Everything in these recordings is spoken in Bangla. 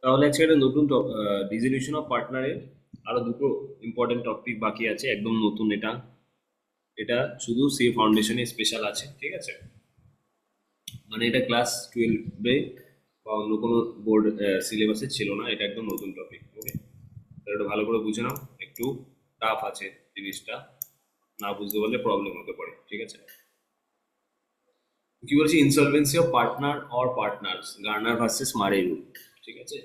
তাহলে আজকে একটা নতুন রিজলিউশন অফ পার্টনারের আরো দুটো ইম্পর্টেন্ট টপিক বাকি আছে, একদম নতুন। এটা এটা শুধু সি ফাউন্ডেশনে স্পেশাল আছে, ঠিক আছে? মানে এটা ক্লাস 12-এ বা অন্য কোনো বোর্ড সিলেবাসে ছিল না, এটা একদম নতুন টপিক। ওকে, এটা ভালো করে বুঝে নাও। একটু টাফ আছে জিনিসটা, না বুঝতে পারলে প্রবলেম হতে পারে, ঠিক আছে? কি বলছি, insolvency of partner or partners, Garner versus মারে রুল, ঠিক আছে?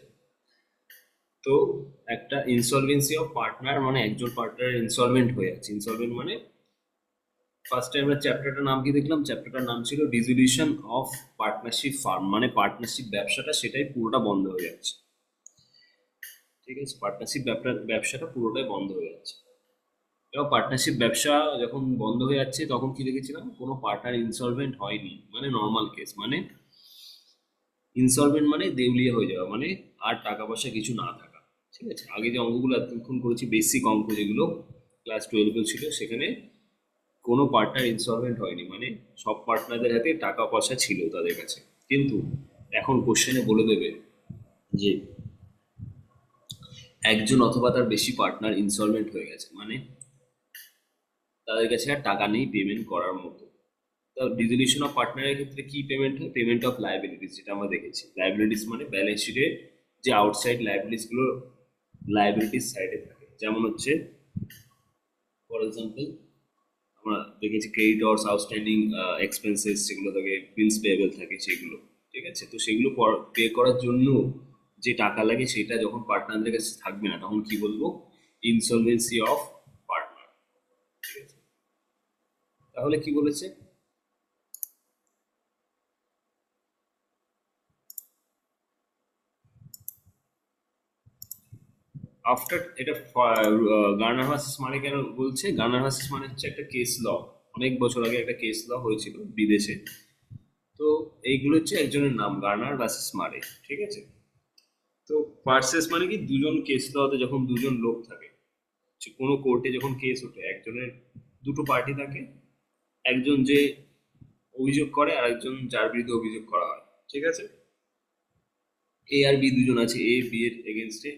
তো একটা ইনসলভেন্সি অফ পার্টনার মানে একজন পার্টনার ইনসলভেন্ট হয়ে যাচ্ছে। ইনসলভেন্ট মানে ফার্স্টে আমরা চ্যাপ্টারটার নাম কি দেখলাম? চ্যাপ্টারটার নাম ছিল ডিসলিউশন অফ পার্টনারশিপ ফার্ম, মানে পার্টনারশিপ ব্যবসাটা সেটাই পুরোটা বন্ধ হয়ে যাচ্ছে, ঠিক আছে? পার্টনারশিপ ব্যবসাটা পুরোটাই বন্ধ হয়ে যাচ্ছে। এবং পার্টনারশিপ ব্যবসা যখন বন্ধ হয়ে যাচ্ছে তখন কি দেখেছিলাম, কোনো পার্টনার ইনসলভেন্ট হয়নি, মানে নর্মাল কেস। মানে ইনসলভেন্ট মানে দেউলিয়া হয়ে যাওয়া, মানে আর টাকা পয়সা কিছু না থাকা, ঠিক আছে? আগে যে অঙ্কগুলো এতক্ষণ করেছি, বেসিক অঙ্ক যেগুলো ক্লাস 12 ছিল, সেখানে কোনো পার্টনার ইনসলভেন্ট হয়নি, মানে সব পার্টনারদের হাতে টাকা পয়সা ছিল তাদের কাছে। কিন্তু এখন কোশ্চেনে বলে দেবে যে একজন অথবা তার বেশি পার্টনার ইনসলভেন্ট হয়ে গেছে, মানে তাদের কাছে আর টাকা নেই পেমেন্ট করার মতো। তো রিজলিউশন অফ পার্টনারের ক্ষেত্রে কি পেমেন্ট হয়? পেমেন্ট অফ লাইবিলিটিস, যেটা আমরা দেখেছি। লাইবিলিটিস মানে ব্যালেন্স শিটে যে আউটসাইড লাইবিলিটিস গুলো লাইবিলিটিস সাইডে থাকে, যেমন হচ্ছে ফর এক্সাম্পল আমরা দেখেছি ক্রেডিটর্স, আউটস্ট্যান্ডিং এক্সপেন্সেস যেগুলো থাকে, বিলস পেয়েবল থাকে সেগুলো, ঠিক আছে? তো সেগুলো পে করার জন্য যে টাকা লাগে সেটা যখন পার্টনারদের কাছে থাকবে না, তখন কি বলবো? ইনসলভেন্সি অফ পার্টনার, ঠিক আছে? তাহলে কি বলেছে? আফটার এটা গার্নার ভার্সেস মানে কেন বলছে? গার্নার ভার্সেস মানে হচ্ছে একটা কেস ল, অনেক বছর আগে একটা কেস ল হয়েছিল বিদেশে। তো এইগুলো হচ্ছে একজনের নাম, গার্নার ভার্সেস মারে, ঠিক আছে? তো ভার্সেস মানে কি, দুজন কেস লতে যখন দুজন লোক থাকে, কোনো কোর্টে যখন কেস ওঠে, একজনের দুটো পার্টি থাকে, একজন যে অভিযোগ করে আর একজন যার বিরুদ্ধে অভিযোগ করা হয়, ঠিক আছে? এ আর বি দুজন আছে, এ বি এর এগেনস্টে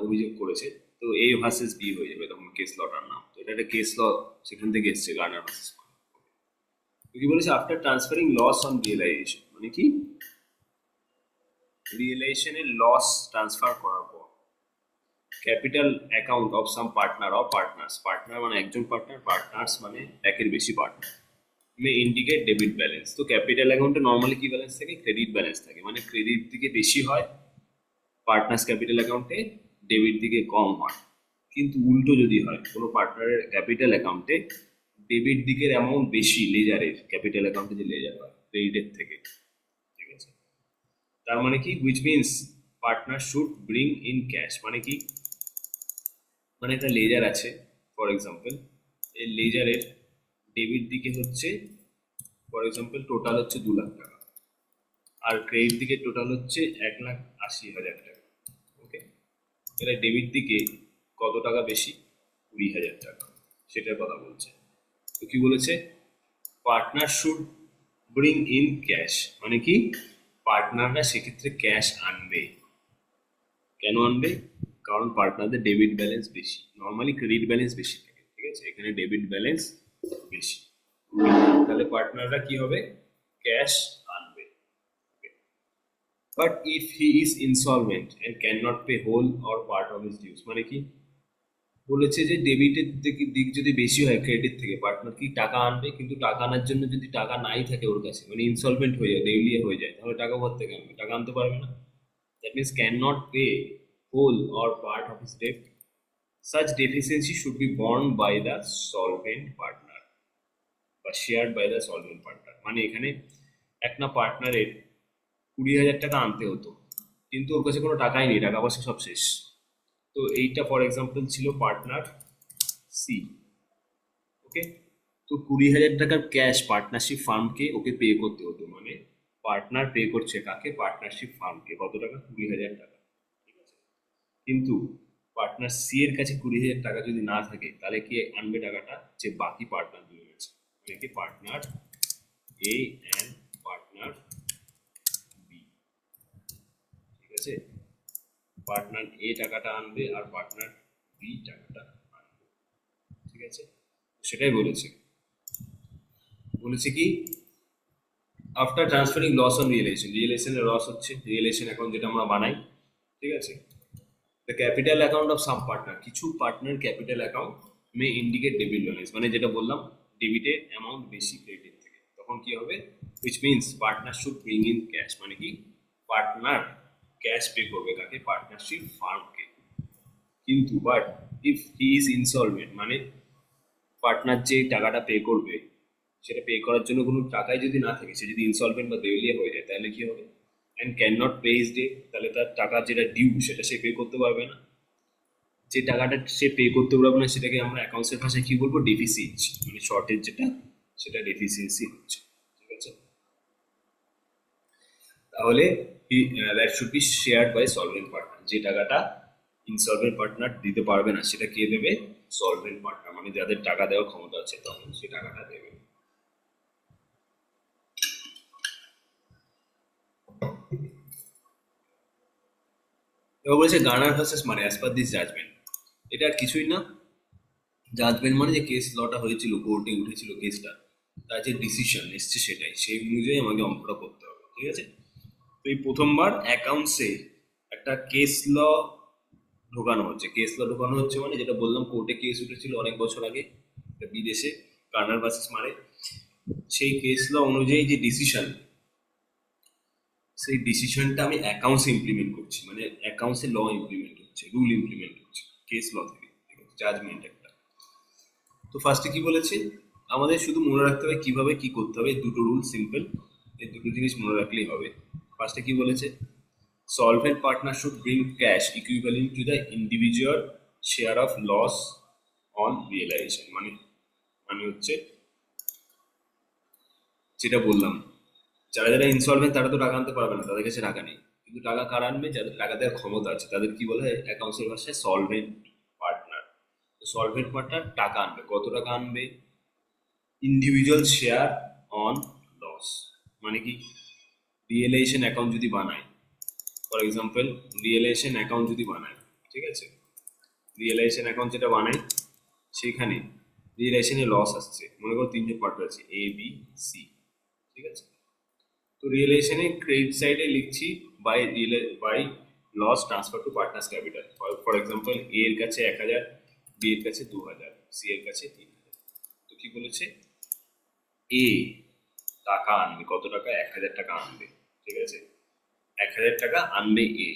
অভিযোগ করেছে। তো এ ভার্সেস বি হয়ে যাবে তখন কেস লটার নাম। তো এটা একটা কেস ল, সেখান থেকে এসছে গার্নার ভার্সেস। কি বলেছে? After transferring loss on realisation, মানে কি রিয়েলাইজেশনের লস ট্রান্সফার করার পর capital account of some partner of partners, partner মানে একজন পার্টনার, পার্টনার্স মানে একের বেশি partner, may indicate debit balance. তো ক্যাপিটাল অ্যাকাউন্টে নর্মালি কি ব্যালেন্স থাকে? ক্রেডিট ব্যালেন্স থাকে, মানে ক্রেডিট দিকে বেশি হয় পার্টনার্স ক্যাপিটাল অ্যাকাউন্টে, ডেবিট দিকে কম হয়। কিন্তু উল্টো যদি হয়, কোনো পার্টনারের ক্যাপিটাল অ্যাকাউন্টে ডেবিট দিকের অ্যামাউন্ট বেশি লেজারের ক্যাপিটাল অ্যাকাউন্টে যে লেজার হয় ক্রেডিটের থেকে, ঠিক আছে? তার মানে কি, which means partner should bring in cash, মানে কি, মানে একটা লেজার আছে ফর এক্সাম্পল, এই লেজারের ডেবিট দিকে হচ্ছে ফর এক্সাম্পল টোটাল হচ্ছে 2 লাখ টাকা, আর ক্রেডিট দিকে টোটাল হচ্ছে 1,80,000 টাকা। ওকে, এটা ডেবিট দিকে কত টাকা বেশি? 20,000 টাকা, সেটার কথা বলছে। তো কি বলেছে? Partner should bring in cash, মানে কি পার্টনাররা সেক্ষেত্রে ক্যাশ আনবে। কেন আনবে? কারণ পার্টনারদের ডেবিট ব্যালেন্স বেশি, নর্মালি ক্রেডিট ব্যালেন্স বেশি থাকে, ঠিক আছে? এখানে ডেবিট ব্যালেন্স বেশি, তাহলে পার্টনাররা কি হবে? ক্যাশ আনবে। But if he is insolvent and can not pay whole or part of his dues, মানে কি বলেছে যে ডেবিটের দিক যদি বেশি হয় ক্রেডিট থেকে, পার্টনার কি টাকা আনবে, কিন্তু টাকা আনার জন্য যদি টাকা নাই থাকে ওর কাছে, মানে ইনসলভেন্ট হয়ে যায়, দেউলিয়া হয়ে যায়, তাহলে টাকা কোথা থেকে আনবে? টাকা আনতে পারবে না। That means can not pay whole or part of his debt, such deficiency should be borne by the solvent partner বা shared by the solvent partner. মানে এখানে একটা পার্টনারের 20,000 টাকা আনতে হতো, কিন্তু ওর কাছে কোনো টাকাই নেই, টাকা পয়সা সব শেষ। তো এইটা ফর এক্সাম্পল ছিল পার্টনার সি। ওকে, তো 20,000 টাকার ক্যাশ পার্টনারশিপ ফার্মকে ওকে পে করতে হতো, মানে পার্টনার পে করছে কাকে? পার্টনারশিপ ফার্মকে। কত টাকা? 20,000 টাকা, ঠিক আছে? কিন্তু পার্টনার সি এর কাছে 20,000 টাকা যদি না থাকে, তাহলে কি আনবে টাকাটা? যে বাকি পার্টনার দুজন আছে, মানে কি partner A and partner B, ঠিক আছে? পার্টনার এ টাকাটা আনবে আর পার্টনার বি টাকাটা আনবে, ঠিক আছে? সেটাই বলেছে। বলেছে কি after transferring loss on realization, রিয়েলাইজেশনের লস হচ্ছে রিয়েলাইজেশন অ্যাকাউন্ট যেটা আমরা বানাই, ঠিক আছে? The capital account of some partner, কিছু partner capital account may indicate debit balance, মানে যেটা বললাম ডেবিটের অ্যামাউন্ট বেশি ক্রেডিট থেকে, তখন কি হবে? Which means partner should bring in cash, মানে কি পার্টনার ক্যাশ পে করবে কাকে? পার্টনারশিপ ফার্মকে। কিন্তু but if he is insolvent, মানে পার্টনার যে টাকাটা পে করবে সেটা পে করার জন্য কোনো টাকাই যদি না থাকে, সে যদি ইনসলভেন্ট বা দেউলিয়া হয়ে যায়, তাহলে কি হবে? And can not pay his day, তাহলে তার টাকা যেটা ডিউ সেটা সে পে করতে পারবে না। যে টাকাটা সে পে করতে পারবে না সেটাকে আমরা অ্যাকাউন্টসের ভাষায় কি বলবো? ডেফিসিট, মানে শর্টেজ যেটা, সেটা ডেফিসিয়েন্সি হচ্ছে, ঠিক আছে? তাহলে that should be shared by solvent partner, যে টাকাটা ইনসলভেন্ট পার্টনার দিতে পারবে না সেটা কে দেবে? সলভেন্ট পার্টনার, মানে যাদের টাকা দেওয়ার ক্ষমতা আছে তখন সে টাকাটা দেবে। এবার বলেছে গার্নার ভার্সেস মানে অ্যাজ পার দিস জাজমেন্ট, এটা আর কিছুই না, জাজমেন্ট মানে যে কেস লটা হয়েছিল, কোর্টে উঠেছিল কেসটা, তার যে ডিসিশন এসছে সেটাই, সেই অনুযায়ী আমাকে অঙ্কটা করতে হবে, ঠিক আছে? তো এই প্রথমবার অ্যাকাউন্টসে একটা কেস ল ঢোকানো হচ্ছে। কেস ল ঢোকানো হচ্ছে মানে যেটা বললাম, কোর্টে কেস উঠেছিল অনেক বছর আগে একটা বিদেশে, গার্নার ভার্সেস মানে, সেই কেস ল অনুযায়ী যে ডিসিশন, সেই ডিসিশনটা আমি অ্যাকাউন্টসে ইমপ্লিমেন্ট করছি, মানে অ্যাকাউন্টসে ল ইমপ্লিমেন্ট হচ্ছে, রুল ইমপ্লিমেন্ট হচ্ছে কেস ল থেকে, জাজমেন্ট একটা। তো ফার্স্টে কি বলেছে, আমাদের শুধু মনে রাখতে হবে কিভাবে কি করতে হবে, এই দুটো রুল সিম্পল, এই দুটো জিনিস মনে রাখলেই হবে। ফার্স্টে কি বলেছে, solvent partner should bring cash equivalent to the individual share of loss on realization, মানে মানে হচ্ছে যেটা বললাম, যারা যারা ইনসলভেন্ট তারা তো টাকা আনতে পারবে না, তাদের কাছে টাকা নেই, কিন্তু টাকা কারা আনবে? যাদের টাকা দেওয়ার ক্ষমতা আছে, তাদের কি বলা হয় অ্যাকাউন্টসের ভাষায়? Solvent partner. তো সলভেন্ট পার্টনার টাকা আনবে, কত টাকা আনবে? ইন্ডিভিজুয়াল শেয়ার অন লস, মানে কি রিয়েলাইজেশন অ্যাকাউন্ট যদি বানায়, ফর এক্সাম্পল রিয়েলাইজেশন অ্যাকাউন্ট যদি বানায়, ঠিক আছে, রিয়েলাইজেশন অ্যাকাউন্ট যেটা বানায় সেখানে রিয়েলাইজেশনে লস আসছে, মনে করো তিনজন পার্টনার আছে এ বি সি, ঠিক আছে? তো রিয়েলাইজেশনে ক্রেডিট সাইডে লিখছি by by loss transfer to partners capital, for example A এর কাছে 1,000, বি এর কাছে 2,000, সি এর কাছে 3,000। তো কি বলেছে, এ টাকা আনবে, কত টাকা? 1,000 টাকা আনবে, ঠিক আছে? 1,000 টাকা আনবে এ,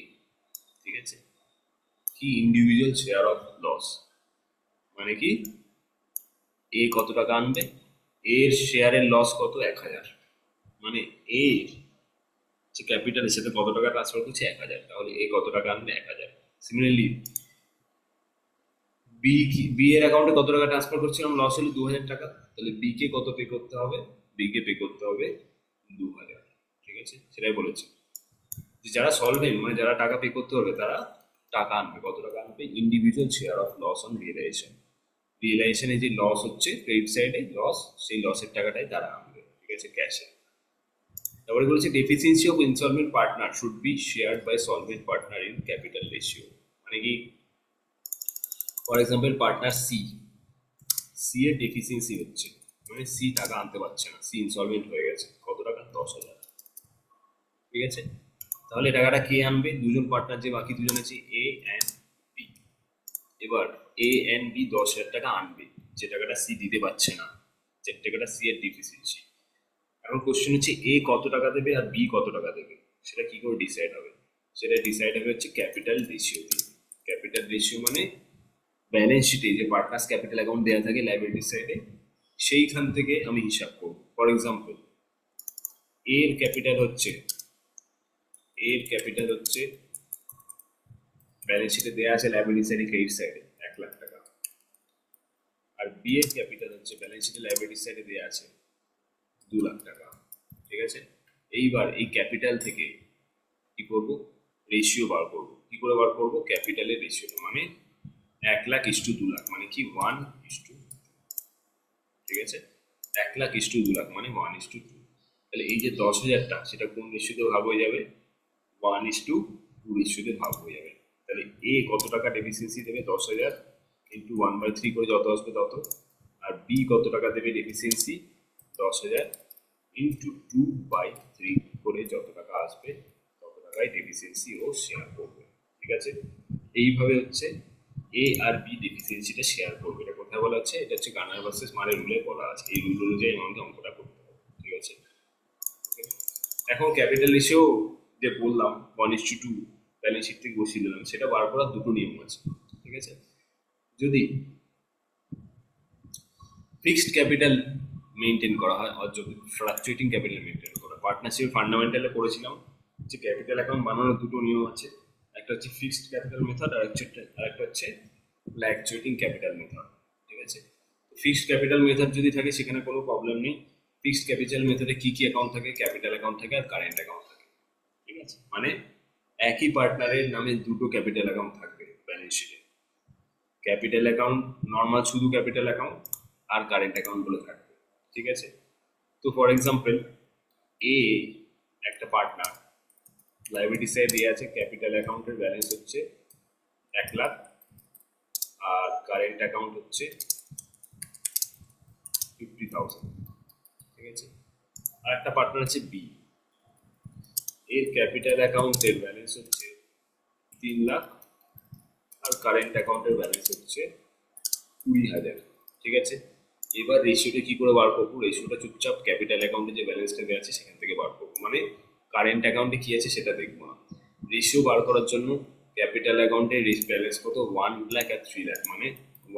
ঠিক আছে? কি ইন্ডিভিজুয়াল শেয়ার অফ লস, মানে কি এ কত টাকা আনবে? এর শেয়ারের লস কত? 1,000, মানে এ যে ক্যাপিটালের সাথে কত টাকা ট্রান্সফার করছে? 1,000, তাহলে এ কত টাকা আনবে? 1,000। সিমিলারলি বি এর অ্যাকাউন্টে কত টাকা ট্রান্সফার করছিলাম? লস হলো 2,000 টাকা, তাহলে বি কে কত পে করতে হবে? বি কে পে করতে হবে 2,000, ঠিক আছে? সেটাই বলেছে যে যারা সলভেন্ট, মানে যারা টাকা পে করতে হবে, তারা টাকা আনবে, কত টাকা আনবে? Individual share of loss on realization, রিয়েলাইজেশনে যে লস হচ্ছে ক্রেডিট সাইডে লস, সেই লসের টাকাটাই তারা আনবে, ঠিক আছে, ক্যাশে। তারপরে বলেছে deficiency of insolvent partner should be shared by solvent partner in capital ratio, মানে কি for example partner C, C এর ডেফিসিয়েন্সি হচ্ছে, মানে সি টাকা আনতে পারছে না, সি ইনসলভেন্ট হয়ে গেছে, কত টাকা? 10,000, ঠিক আছে? তাহলে টাকাটা কে আনবে? দুজন পার্টনার যে বাকি দুজন আছে এ অ্যান্ড বি। এবার এ অ্যান্ড বি 10,000 টাকা আনবে, যে টাকাটা সি দিতে পারছে না, যে টাকাটা সি এর ডেফিসিয়েন্সি। এখন কোশ্চেন হচ্ছে এ কত টাকা দেবে আর বি কত টাকা দেবে, সেটা কি করে ডিসাইড হবে? সেটা ডিসাইড হবে হচ্ছে ক্যাপিটাল রেশিও দিয়ে। ক্যাপিটাল রেশিও মানে ব্যালেন্স শিটে যে পার্টনার্স ক্যাপিটাল অ্যাকাউন্ট দেওয়া থাকে লাইবিলিটি সাইডে, সেইখান থেকে আমি হিসাব করব। ফর এক্সাম্পল এর ক্যাপিটাল হচ্ছে, এর ক্যাপিটাল হচ্ছে ব্যালেন্স শিটে দেওয়া আছে লাইবিলিটি সাইডে ক্রেডিট সাইডে 1,00,000 টাকা, আর বি এর ক্যাপিটাল হচ্ছে ব্যালেন্স শিটে লাইবিলিটি সাইডে দেওয়া আছে 2,00,000 টাকা, ঠিক আছে? এইবার এই ক্যাপিটাল থেকে কি করব? রেশিও বার করব। কি করে বার করব? ক্যাপিটালের রেশিওটা, মানে 1,00,000:2,00,000, মানে কি 1:2, ঠিক আছে? 1,00,000:2,00,000 মানে 1:2। তাহলে এই যে 10,000টা সেটা কোন রেশিওতে ভাগ হয়ে যাবে? 1:2 রেশিওতে ভাগ হয়ে যাবে। তাহলে এ কত টাকা ডেফিসিয়েন্সি দেবে 10,000 ইন্টু 1/3 করে যত আসবে তত, আর বি কত টাকা দেবে ডেফিসিয়েন্সি 10,000 ইন্টু 2/3 করে যত টাকা আসবে তত টাকায় ডেফিসিয়েন্সি ও শেয়ার করবে। ঠিক আছে, এইভাবে হচ্ছে এ আর বি ডেফিসিয়েন্সিটা শেয়ার করবে। এটা কোথায় বলা আছে? এটা হচ্ছে গানার ভার্সেস মারের রুলে বলা আছে। এই রুল অনুযায়ী আমাকে অঙ্কটা করতে হবে। ঠিক আছে, এখন ক্যাপিটাল রেশিও যে বললাম 1:2 ব্যালেন্স শিট থেকে বসিয়ে দিলাম, সেটা বার করার দুটো নিয়ম আছে। ঠিক আছে, যদি ফিক্সড ক্যাপিটাল মেনটেন করা হয় আর যদি ফ্লাকচুয়েটিং ক্যাপিটাল মেনটেন করা, পার্টনারশিপ ফান্ডামেন্টালে পড়েছিলাম যে ক্যাপিটাল অ্যাকাউন্ট বানানোর দুটো নিয়ম আছে, একটা হচ্ছে ফিক্সড ক্যাপিটাল মেথড আর একটা হচ্ছে ফ্লাকচুয়েটিং ক্যাপিটাল মেথড। ঠিক আছে, ফিক্সড ক্যাপিটাল মেথড যদি থাকে সেখানে কোনো প্রবলেম নেই। ফিক্সড ক্যাপিটাল মেথডে কি কি অ্যাকাউন্ট থাকে? ক্যাপিটাল অ্যাকাউন্ট থাকে আর কারেন্ট অ্যাকাউন্ট থাকে। ঠিক আছে, মানে একই পার্টনারের নামে দুটো ক্যাপিটাল অ্যাকাউন্ট থাকবে ব্যালেন্স শিটে। ক্যাপিটাল অ্যাকাউন্ট নর্মাল শুধু ক্যাপিটাল অ্যাকাউন্ট আর কারেন্ট অ্যাকাউন্ট গুলো থাকবে। ঠিক আছে, তো ফর এক্সাম্পল এ একটা পার্টনার, লাইবিলিটি সাইড দিয়ে আছে, ক্যাপিটাল অ্যাকাউন্টের ব্যালেন্স হচ্ছে 1,00,000 আর কারেন্ট অ্যাকাউন্ট হচ্ছে 50,000। ঠিক আছে, আর একটা পার্টনার আছে বি, এর ক্যাপিটাল অ্যাকাউন্টের ব্যালেন্স হচ্ছে 3,00,000 আর কারেন্ট অ্যাকাউন্টের ব্যালেন্স হচ্ছে 20,000। ঠিক আছে, এবার রেশিওটা কি করে বার করবো? রেশিওটা চুপচাপ ক্যাপিটাল অ্যাকাউন্টে যে ব্যালেন্সটা দেওয়া আছে সেখান থেকে বার করবো, মানে কারেন্ট অ্যাকাউন্টে কি আছে সেটা দেখবো না। রেশিও বার করার জন্য ক্যাপিটাল অ্যাকাউন্টে ব্যালেন্স কত? 1,00,000 আর 3,00,000, মানে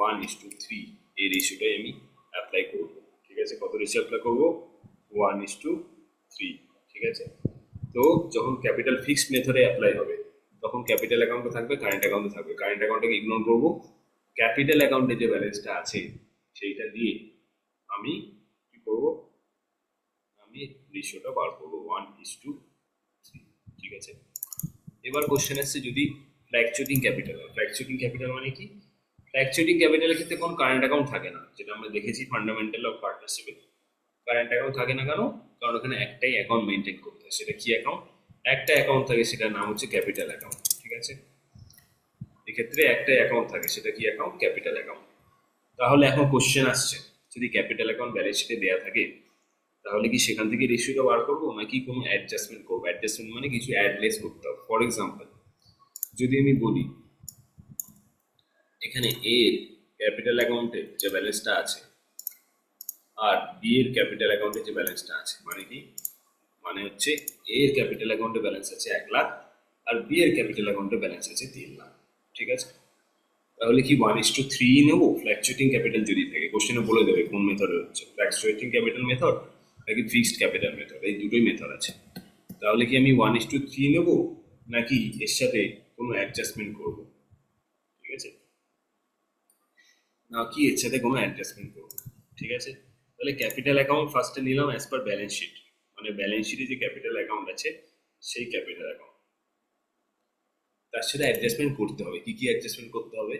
1:3 এই রেশিওটাই আমি অ্যাপ্লাই করবো। ঠিক আছে, কত রেশিও অ্যাপ্লাই করবো? 1:3। ঠিক আছে, তো যখন ক্যাপিটাল ফিক্সড মেথডে অ্যাপ্লাই হবে তখন ক্যাপিটাল অ্যাকাউন্টে থাকবে, কারেন্ট অ্যাকাউন্টে থাকবে। কারেন্ট অ্যাকাউন্টটাকে ইগনোর করবো, ক্যাপিটাল অ্যাকাউন্টে যে ব্যালেন্সটা আছে সেইটা দিয়ে আমি কি করবো? আমি রেশিওটা বার করবো 1:3। ঠিক আছে, এবার কোশ্চেন আসছে যদি ফ্ল্যাকচুয়েটিং ক্যাপিটাল হয়। ফ্ল্যাকচুয়েটিং ক্যাপিটাল মানে কি? ফ্ল্যাকচুয়েটিং ক্যাপিটালের ক্ষেত্রে কোনো কারেন্ট অ্যাকাউন্ট থাকে না, যেটা আমরা দেখেছি ফান্ডামেন্টাল অফ পার্টনারশিপে। কারেন্ট অ্যাকাউন্ট থাকে না কেন? কারণ ওখানে একটাই অ্যাকাউন্ট মেনটেন করতে হয়। সেটা কি অ্যাকাউন্ট? একটা অ্যাকাউন্ট থাকে, সেটার নাম হচ্ছে ক্যাপিটাল অ্যাকাউন্ট। ঠিক আছে, এক্ষেত্রে একটাই অ্যাকাউন্ট থাকে, সেটা কি অ্যাকাউন্ট? Capital account. তাহলে এখন কোশ্চেন আসছে, যদি ক্যাপিটাল অ্যাকাউন্ট ব্যালেন্স শিটে দেওয়া থাকে তাহলে কি সেখান থেকে রেশিওটা বার করবো নাকি কোনো অ্যাডজাস্টমেন্ট করবো? অ্যাডজাস্টমেন্ট মানে কিছু অ্যাডলেস করতে হবে। ফর এক্সাম্পল যদি আমি বলি এখানে এ ক্যাপিটাল অ্যাকাউন্টে যে ব্যালেন্সটা আছে আর বি এর ক্যাপিটাল অ্যাকাউন্টে যে ব্যালেন্সটা আছে, মানে কি? মানে হচ্ছে এ এর ক্যাপিটাল অ্যাকাউন্টে ব্যালেন্স আছে 1,00,000 আর বি এর ক্যাপিটাল অ্যাকাউন্টে ব্যালেন্স আছে 3,00,000। ঠিক আছে, তাহলে কি 1:3 নেবো? ফ্ল্যাকচুয়েটিং ক্যাপিটাল যদি থাকে কোশ্চেনে বলে দেবে কোন মেথডে হচ্ছে, ফ্ল্যাকচুয়েটিং ক্যাপিটাল মেথড নাকি ফিক্সড ক্যাপিটাল মেথড, এই দুটোই মেথড আছে। তাহলে কি আমি 1:3 নেবো নাকি এর সাথে কোনো অ্যাডজাস্টমেন্ট করবো? ঠিক আছে, নাকি এর সাথে কোনো অ্যাডজাস্টমেন্ট করবো? ঠিক আছে, তাহলে ক্যাপিটাল অ্যাকাউন্ট ফার্স্টে নিলাম অ্যাজ পার ব্যালেন্স শিট, মানে ব্যালেন্স শিটে যে ক্যাপিটাল অ্যাকাউন্ট আছে সেই ক্যাপিটাল অ্যাকাউন্ট, তার সাথে অ্যাডজাস্টমেন্ট করতে হবে। কি কি অ্যাডজাস্টমেন্ট করতে হবে?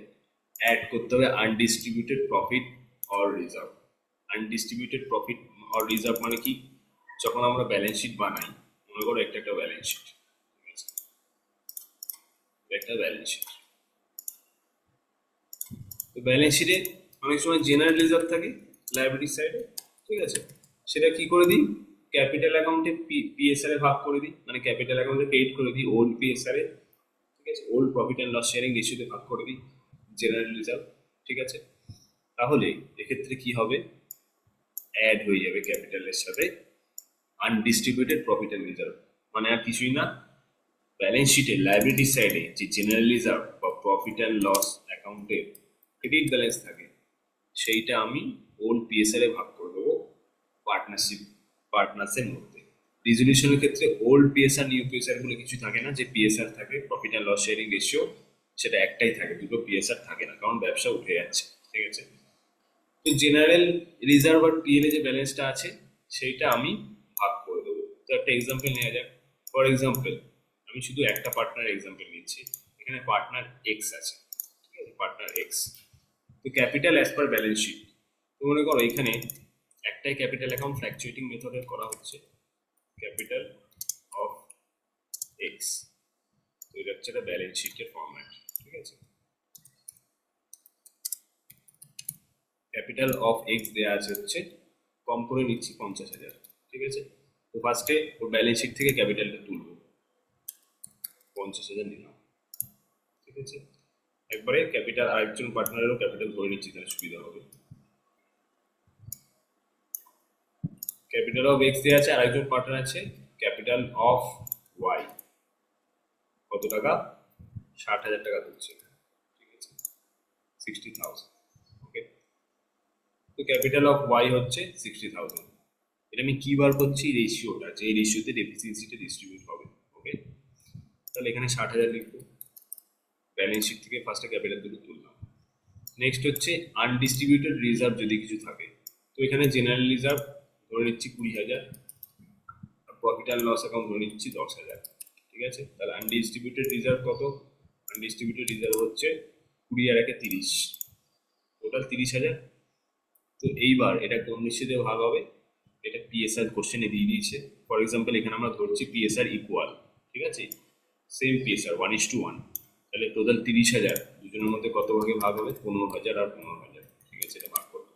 অ্যাড করতে হবে undistributed profit or reserve. Undistributed profit or reserve মানে কি? যখন আমরা ব্যালেন্স শিট বানাই, মনে করো একটা ব্যালেন্স শিট, একটা ব্যালেন্স শিট, তো ব্যালেন্স শিটে অনেক সময় জেনারেল রিজার্ভ থাকে লায়াবিলিটি সাইডে। ঠিক আছে, সেটা কি করে দিই? ক্যাপিটাল অ্যাকাউন্টে পিএসআর এ ভাগ করে দিই, মানে ক্যাপিটাল অ্যাকাউন্টে ক্রেডিট করে দিই ওল্ড পিএসআর এ। ঠিক আছে, old profit and loss sharing রেশিওতে ভাগ করে দিই জেনারেল রিজার্ভ। ঠিক আছে, তাহলে এক্ষেত্রে কি হবে? অ্যাড হয়ে যাবে ক্যাপিটালের সাথে আনডিস্ট্রিবিউটেড প্রফিট অ্যান্ড রিজার্ভ, মানে আর কিছুই না, ব্যালেন্স শিটে লায়াবিলিটি সাইডে যে জেনারেল রিজার্ভ বা প্রফিট অ্যান্ড লস অ্যাকাউন্টে ক্রেডিট ব্যালেন্স থাকে সেইটা আমি ওল্ড পিএসআর এ ভাগ করে দেবো পার্টনার্সের মধ্যে। রিজলিউশনের ক্ষেত্রে ওল্ড পিএসআর নিউ পিএসআর বলে কিছু থাকে না, যে পিএসআর থাকে profit and loss sharing ratio সেটা একটাই থাকে, দুটো পিএসআর থাকে না, কারণ ব্যবসা উঠে যাচ্ছে। ঠিক আছে, তো জেনারেল রিজার্ভ আর পিএল এ যে ব্যালেন্সটা আছে সেইটা আমি ভাগ করে দেবো। তো একটা এক্সাম্পল নেওয়া যাক। ফর এক্সাম্পল আমি শুধু একটা পার্টনার এক্সাম্পল নিচ্ছি, এখানে পার্টনার এক্স আছে। ঠিক আছে, পার্টনার এক্স, তো capital as per balance sheet, তো মনে করো এখানে একটাই ক্যাপিটাল অ্যাকাউন্ট ফ্ল্যাকচুয়েটিং মেথডে করা হচ্ছে, ক্যাপিটাল অফ এক্স। তো এটা হচ্ছে একটা ব্যালেন্স শিটের ফরম্যাট। আছে। ক্যাপিটাল অফ এক্স দেওয়া আছে হচ্ছে, কম করে নিচ্ছি 50,000, ঠিক আছে। তো ফার্স্টে ওর ব্যালেন্স শিট থেকে ক্যাপিটালটা তুলবো, 50,000 নিলাম, ঠিক আছে। একবারে ক্যাপিটাল আরেকজন পার্টনারেরও ক্যাপিটাল ধরে নিচ্ছি, তাহলে সুবিধা হবে। ক্যাপিটাল অফ এক্স দেওয়া আছে, আরেকজন পার্টনার আছে ক্যাপিটাল অফ ওয়াই, কত টাকা, 60,000 টাকা তুলছে, ঠিক আছে, 60,000, ওকে। তো ক্যাপিটাল অফ ওয়াই হচ্ছে 60,000। এটা আমি কি বার করছি, রেশিওটা, যে রেশিওতে ডেফিসিয়েন্সিটা ডিস্ট্রিবিউট হবে, ওকে। তাহলে এখানে 60,000 লিখবো, ব্যালেন্স শিট থেকে ফার্স্টে ক্যাপিটাল দুটো তুললাম। নেক্সট হচ্ছে আনডিস্ট্রিবিউটেড রিজার্ভ যদি কিছু থাকে, তো এখানে জেনারেল রিজার্ভ ধরে নিচ্ছি 20,000, প্রফিট অ্যান্ড লস অ্যাকাউন্ট ধরে নিচ্ছি 10,000, ঠিক আছে। তাহলে আনডিস্ট্রিবিউটেড রিজার্ভ কত, আনডিস্ট্রিবিউটেড রিজার্ভ হচ্ছে 20 আর 1 30, টোটাল 30,000। তো এইবার এটা কোন রেশিওতে ভাগ হবে, এটা পিএসআর কোশ্চেনে দিয়ে দিয়েছে। ফর এক্সাম্পল এখানে আমরা ধরছি পিএসআর ইকুয়াল, ঠিক আছে, সেম পিএসআর 1:1, তাহলে টোটাল 30,000 দুজনের মধ্যে কত ভাগে ভাগ হবে, 15,000 আর 15,000, ঠিক আছে, এটা ভাগ করবো।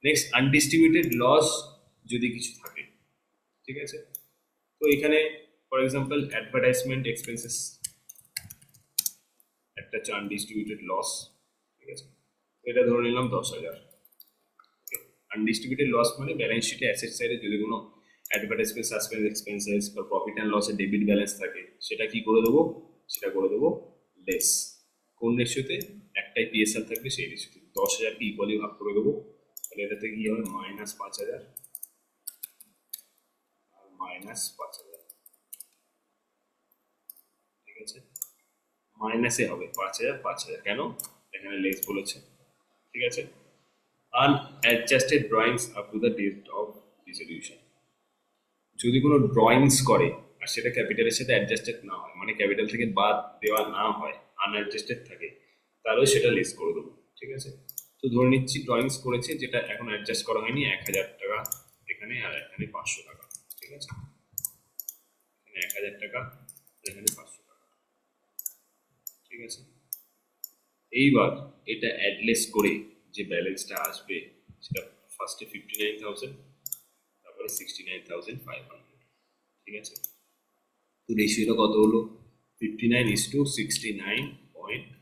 নেক্সট আনডিস্ট্রিবিউটেড লস যদি কিছু থাকে, ঠিক আছে। তো এখানে ফর এক্সাম্পল অ্যাডভার্টাইজমেন্ট এক্সপেন্সেস একটা হচ্ছে আনডিস্ট্রিবিউটেড লস, ঠিক আছে, এটা ধরে নিলাম 10,000। আনডিস্ট্রিবিউটেড লস মানে ব্যালেন্স শিটে অ্যাসেট সাইডে যদি কোনো অ্যাডভার্টাইজমেন্ট সাসপেন্স এক্সপেন্সেস বা প্রফিট অ্যান্ড লসের ডেবিট ব্যালেন্স থাকে, সেটা কি করে দেবো, সেটা করে দেবো লেস। কোন রেশিওতে, একটাই পিএসএল থাকবে সেই রেশিওতে 10,000কে ইকুয়ালি ভাগ করে দেবো, তাহলে এটাতে কি হবে -5,000 আর -5,000, ঠিক আছে। মাইনাসে হবে 5,000 5,000, কেন, এখানে লেস বলেছে, ঠিক আছে। Unadjusted drawings up to the date of dissolution, যদি কোনো ড্রয়িংস করে আর সেটা ক্যাপিটালের সাথে অ্যাডজাস্টেড না হয়, মানে ক্যাপিটাল থেকে বাদ দেওয়া না হয়, আনঅ্যাডজাস্টেড থাকে, তাহলেও সেটা লেস করে দেবো, ঠিক আছে। তো ধরে নিচ্ছি ড্রয়িংস করেছে যেটা এখন অ্যাডজাস্ট করা হয়নি, 1,000 টাকা এখানে, আর এখানে 500 টাকা, ঠিক আছে, এখানে 1,000 টাকা, এখানে 500 টাকা, ঠিক আছে। এইবার এটা অ্যাডলেস করে যে ব্যালেন্সটা আসবে সেটা ফার্স্টে 59,000, তারপরে 69,500, ঠিক আছে। তো রেশিওটা কত হলো, 59:69.5।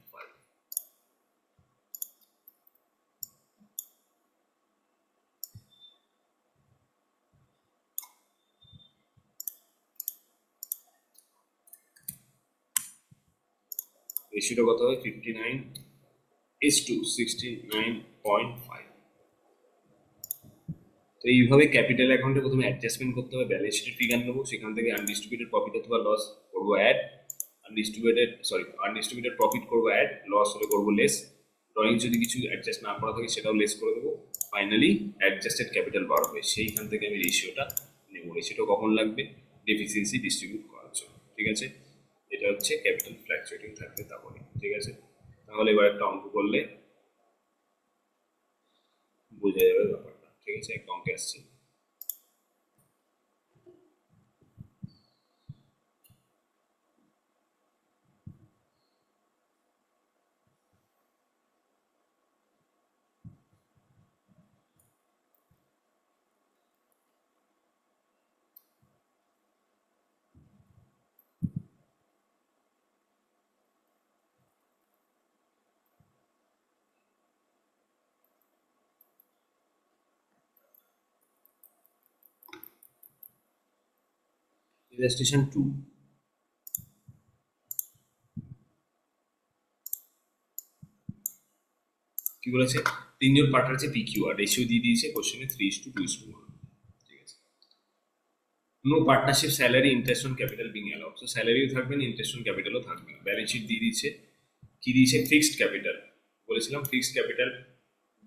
রেশিওটা কত হয়, 59:69.5। তো এইভাবে ক্যাপিটাল অ্যাকাউন্টে প্রথমে অ্যাডজাস্টমেন্ট করতে হবে, ব্যালেন্স শিটের ফিগার নেবো, সেখান থেকে আনডিস্ট্রিবিউটেড প্রফিট অথবা লস করবো অ্যাড, আনডিস্ট্রিবিউটেড প্রফিট করবো অ্যাড, লস হলে করবো লেস, ড্রয়িং যদি কিছু অ্যাডজাস্ট না করা থাকে সেটাও লেস করে দেবো, ফাইনালি অ্যাডজাস্টেড ক্যাপিটাল বার হবে, সেইখান থেকে আমি রেশিওটা নেবো। রেশিওটা কখন লাগবে, ডেফিসিয়েন্সি ডিস্ট্রিবিউট করার জন্য, ঠিক আছে। এটা হচ্ছে ক্যাপিটাল ফ্ল্যাকচুয়েটিং থাকবে তারপরে, ঠিক আছে। তাহলে এবার একটা অঙ্ক করলে বোঝা যাবে ব্যাপারটা, ঠিক আছে। একটা অঙ্কে আসছে, ইলাস্ট্রেশন 2, কি বলেছে, তিনজন পার্টনার আছে পিকিউ, আর রেশিও দিয়ে দিয়েছে কোশ্চেনে 3:2:1, ঠিক আছে। No partnership salary interest on capital being allowed, তো স্যালারিও থাকবে না, ইন্টারেস্ট অন ক্যাপিটালও থাকবে না। ব্যালেন্স শিট দিয়ে দিচ্ছে, কি দিয়েছে, ফিক্সড ক্যাপিটাল, বলেছিলাম ফিক্সড ক্যাপিটাল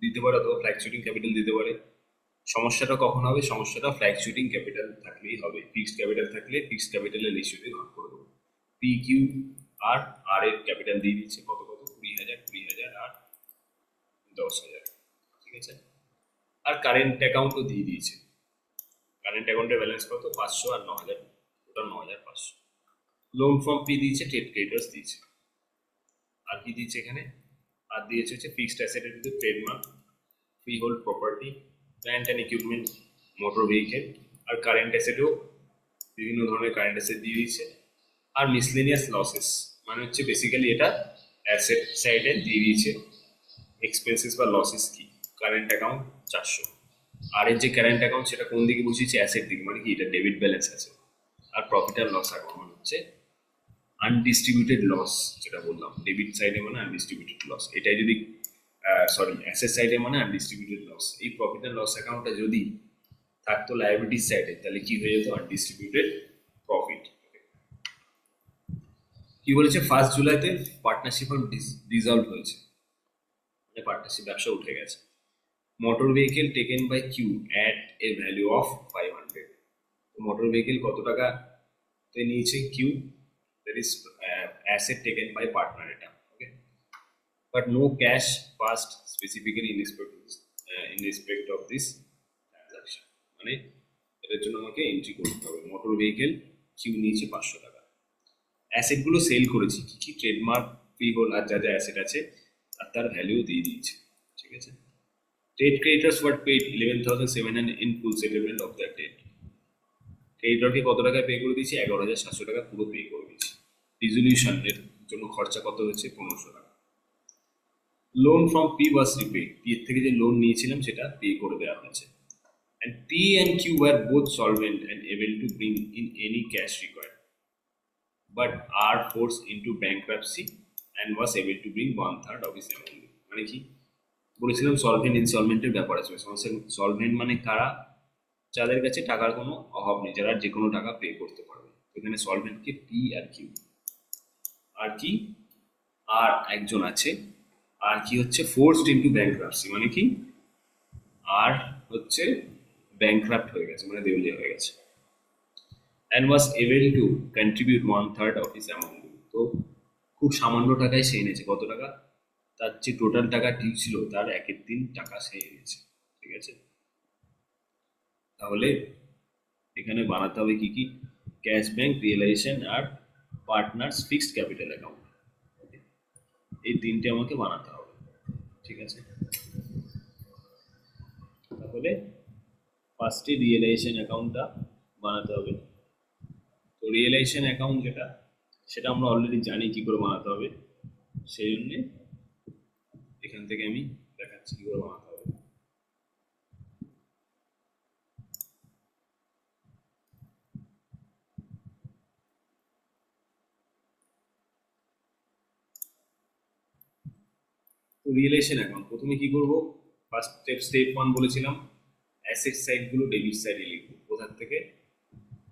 দিতে পারে অথবা ফ্ল্যাকচুয়েটিং ক্যাপিটাল দিতে পারে। সমস্যাটা কখন হবে, সমস্যাটা ফ্ল্যাকচুয়েটিং ক্যাপিটাল থাকলেই হবে, ফিক্সড ক্যাপিটাল থাকলে ফিক্সড ক্যাপিটালের রেশিওতে ভাগ করে দেবো। পি কিউ আর আর এর ক্যাপিটাল দিয়ে দিচ্ছে কত কত, 20,000 20,000 আর 10,000, ঠিক আছে। আর কারেন্ট অ্যাকাউন্টও দিয়ে দিয়েছে, কারেন্ট অ্যাকাউন্টের ব্যালেন্স কত, 500 আর 9,000, টোটাল 9,500। লোন ফর্ম পি দিয়েছে, ট্রেড ক্রেডিটার্স দিয়েছে। আর কি দিয়েছে এখানে, আর দিয়েছে হচ্ছে ফিক্সড অ্যাসেটের ভিতরে trademark, freehold property, plant and equipment, motor vehicle, আর কারেন্ট অ্যাসেটও বিভিন্ন ধরনের কারেন্ট অ্যাসেট দিয়ে দিয়েছে। আর মিসলেনিয়াস লসেস মানে হচ্ছে বেসিক্যালি এটা অ্যাসেট সাইডে দিয়ে দিয়েছে এক্সপেন্সেস বা লসেস কি, কারেন্ট অ্যাকাউন্ট 400। আর এর যে কারেন্ট অ্যাকাউন্ট সেটা কোন দিকে বুঝিয়েছে, অ্যাসেট দিকে, মানে কি এটা ডেবিট ব্যালেন্স আছে। আর প্রফিট আর লস অ্যাকাউন্ট মানে হচ্ছে আনডিস্ট্রিবিউটেড লস, যেটা বললাম ডেবিট সাইডে মানে আনডিস্ট্রিবিউটেড লস, এটাই যদি সরি অ্যাসেট সাইডে মানে আনডিস্ট্রিবিউটেড লস। এই প্রফিট অ্যান্ড লস অ্যাকাউন্টটা যদি থাকতো লায়াবিলিটিস সাইডে তাহলে কি হয়ে যেত, আনডিস্ট্রিবিউটেড প্রফিট। কি বলেছে, 1 জুলাইতে পার্টনারশিপ ডিসলভ হয়েছে, মানে পার্টনারশিপ ব্যবসা উঠে গেছে। Motor vehicle taken by Q at a value of 500। Motor vehicle কত টাকা নিয়েছে Q, that is asset taken by partner এটা, okay. But no cash passed specifically in respect of this transaction, মানে এটার জন্য আমাকে এন্ট্রি করতে হবে। মোটর ভেহিকেল কিউ নিয়েছে 500 টাকা। অ্যাসেটগুলো সেল করেছি, কি কি, ট্রেডমার্ক, ফ্রি হোল্ড আর যা যা অ্যাসেট আছে আর তার ভ্যালু দিয়ে দিয়েছে, ঠিক আছে। Trade creditors were paid 11,700 in full settlement of the debt. ক্রেডিটরকে কত টাকা পে করে দিয়েছি, 11,700 টাকা পুরো পে করে দিয়েছি। রিজলিউশনের জন্য খরচা কত হয়েছে, 1500 টাকা। Loan from P was রিপেড, P এর থেকে যে লোন নিয়েছিলাম সেটা পে করে দেওয়া হয়েছে। And P and Q were both solvent and able to bring in any cash required, but are forced into bankruptcy and was able to bring 1/3 of his amount. মানে কি বলেছিলাম, সলভেন্ট ইনসলভেন্টের ব্যাপার আছে। সলভেন্ট মানে কারা, যাদের কাছে টাকার কোনো অভাব নেই, যারা যে কোনো টাকা পে করতে পারবে। এখানে সলভেন্টকে পি আর কিউ। আর কি, আর একজন আছে, আর কি হচ্ছে ফোর্সড ইনটু ব্যাংক্রাপসি, মানে কি আর হচ্ছে ব্যাংক্রাপ্ট হয়ে গেছে, মানে দেউলিয়া হয়ে গেছে। and was able to contribute 1/3 of his amount. তো খুব সামান্য টাকায় সে এনেছে, কত টাকা, তার যে টোটাল টাকা ডিউ ছিল তার 1/3 টাকা সে এনেছে, ঠিক আছে। তাহলে এখানে বানাতে হবে কি কি, ক্যাশ ব্যাংক রিয়েলাইজেশন আর পার্টনার্স ফিক্সড ক্যাপিটাল অ্যাকাউন্ট, এই তিনটে আমাকে বানাতে হবে, ঠিক আছে। তাহলে ফার্স্টে রিয়েলাইজেশন অ্যাকাউন্টটা বানাতে হবে। তো রিয়েলাইজেশন অ্যাকাউন্ট যেটা, সেটা আমরা অলরেডি জানি কি করে বানাতে হবে, সেই জন্যে এখান থেকে আমি দেখাচ্ছি কি করে বানাতে হবে। তো রিয়েলাইজেশন অ্যাকাউন্ট প্রথমে কি করব, ফার্স্ট স্টেপ 1 বলেছিলাম অ্যাসেট সাইডগুলো ডেবিট সাইডে লিখবো, কোথার থেকে,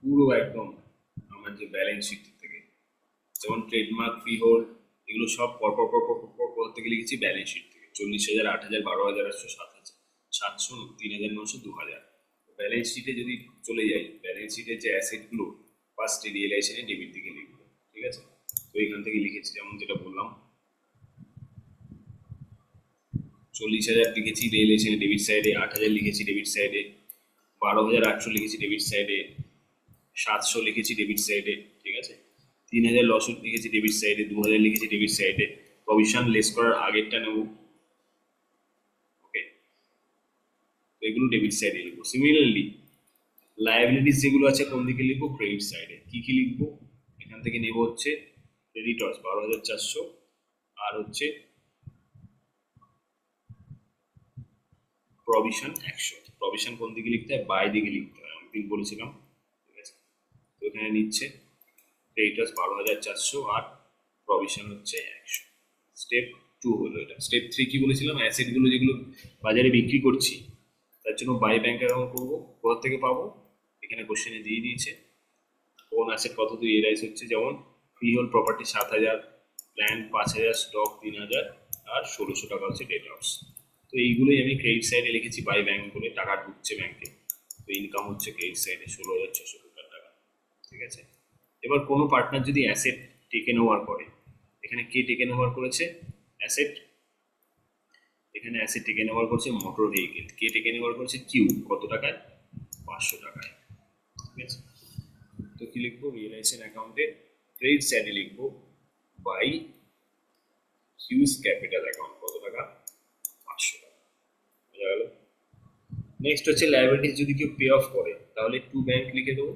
পুরো একদম আমার যে ব্যালেন্স শিট থেকে, যেমন ট্রেডমার্ক, ফ্রি হোল্ড, এগুলো সব পরপর পরপর পরপর কোথা থেকে লিখেছি, ব্যালেন্স শিট থেকে। 40,000, 8,000, 12,800, 7,000, 700, 3,900, 2,000। ব্যালেন্স শিটে যদি চলে যাই, ব্যালেন্স শিটের যে অ্যাসেটগুলো ফার্স্ট রিয়েলাইজেশনে ডেবিট দিকে লিখবো, ঠিক আছে। তো এখান থেকে লিখেছি, যেমন যেটা বললাম 40,000 লিখেছি রিয়েলাইজেশনে ডেবিট সাইডে, 8,000 লিখেছি ডেবিট সাইডে, 12,800 লিখেছি ডেবিট সাইডে, 700 লিখেছি ডেবিট সাইডে, ঠিক আছে। 3,000 লস লিখেছি ডেবিট সাইডে, 2,000 লিখেছি ডেবিট সাইডে। প্রভিশন লেস করার আগেরটা নেব, ওকে। তো এগুলো ডেবিট সাইডে লিখবো। সিমিলারলি লায়াবিলিটিস যেগুলো আছে কোন দিকে লিখবো, ক্রেডিট সাইডে। কি কি লিখবো, এখান থেকে নেব হচ্ছে ক্রেডিটর্স 12,400, আর হচ্ছে প্রভিশন 100। প্রভিশন কোন দিকে লিখতে হয়, বাই দিকে লিখতে হয়, অনেকদিন বলেছিলাম, ঠিক আছে। তো এখানে নিচ্ছে ক্রেডিটর্স 12,400 আর প্রভিশন হচ্ছে 100। স্টেপ 2 হলো এটা। স্টেপ 3 কি বলেছিলাম, অ্যাসেটগুলো যেগুলো বাজারে বিক্রি করছি তার জন্য বাই ব্যাংক অ্যাকাউন্ট করবো, কোথা থেকে পাবো, এখানে কোশ্চেনে দিয়ে দিয়েছে কোন অ্যাসেট কত দিয়ে রিয়েলাইজ হচ্ছে, যেমন free hold property 7,000, plant 5,000, stock 3,000, আর 1,600 টাকা হচ্ছে ডেটর্স। তো এইগুলোই আমি ক্রেডিট সাইডে লিখেছি বাই ব্যাংক বলে, টাকা ঢুকছে ব্যাংকে। তো ইনকাম হচ্ছে ক্রেডিট সাইডে 16,600 টাকা, ঠিক আছে। এবার কোনো পার্টনার যদি অ্যাসেট টেকেন ওভার করে, এখানে কে টেকেন ওভার করেছে, অ্যাসেট, এখানে অ্যাসেট টেকেন ওভার করছে মোটর ভেহিকেল, কে টেকেন ওভার করছে, কিউ, কত টাকায়, 500 টাকায়, ঠিক আছে। তো কি লিখবো, রিয়েলাইজেশন অ্যাকাউন্টে ক্রেডিট সাইডে লিখবো বাই ইউজ ক্যাপিটাল অ্যাকাউন্ট কত টাকা, 500 টাকা। বোঝা গেল। নেক্সট হচ্ছে লায়াবিলিটিস যদি কেউ পে অফ করে তাহলে টু ব্যাংক লিখে দেবো।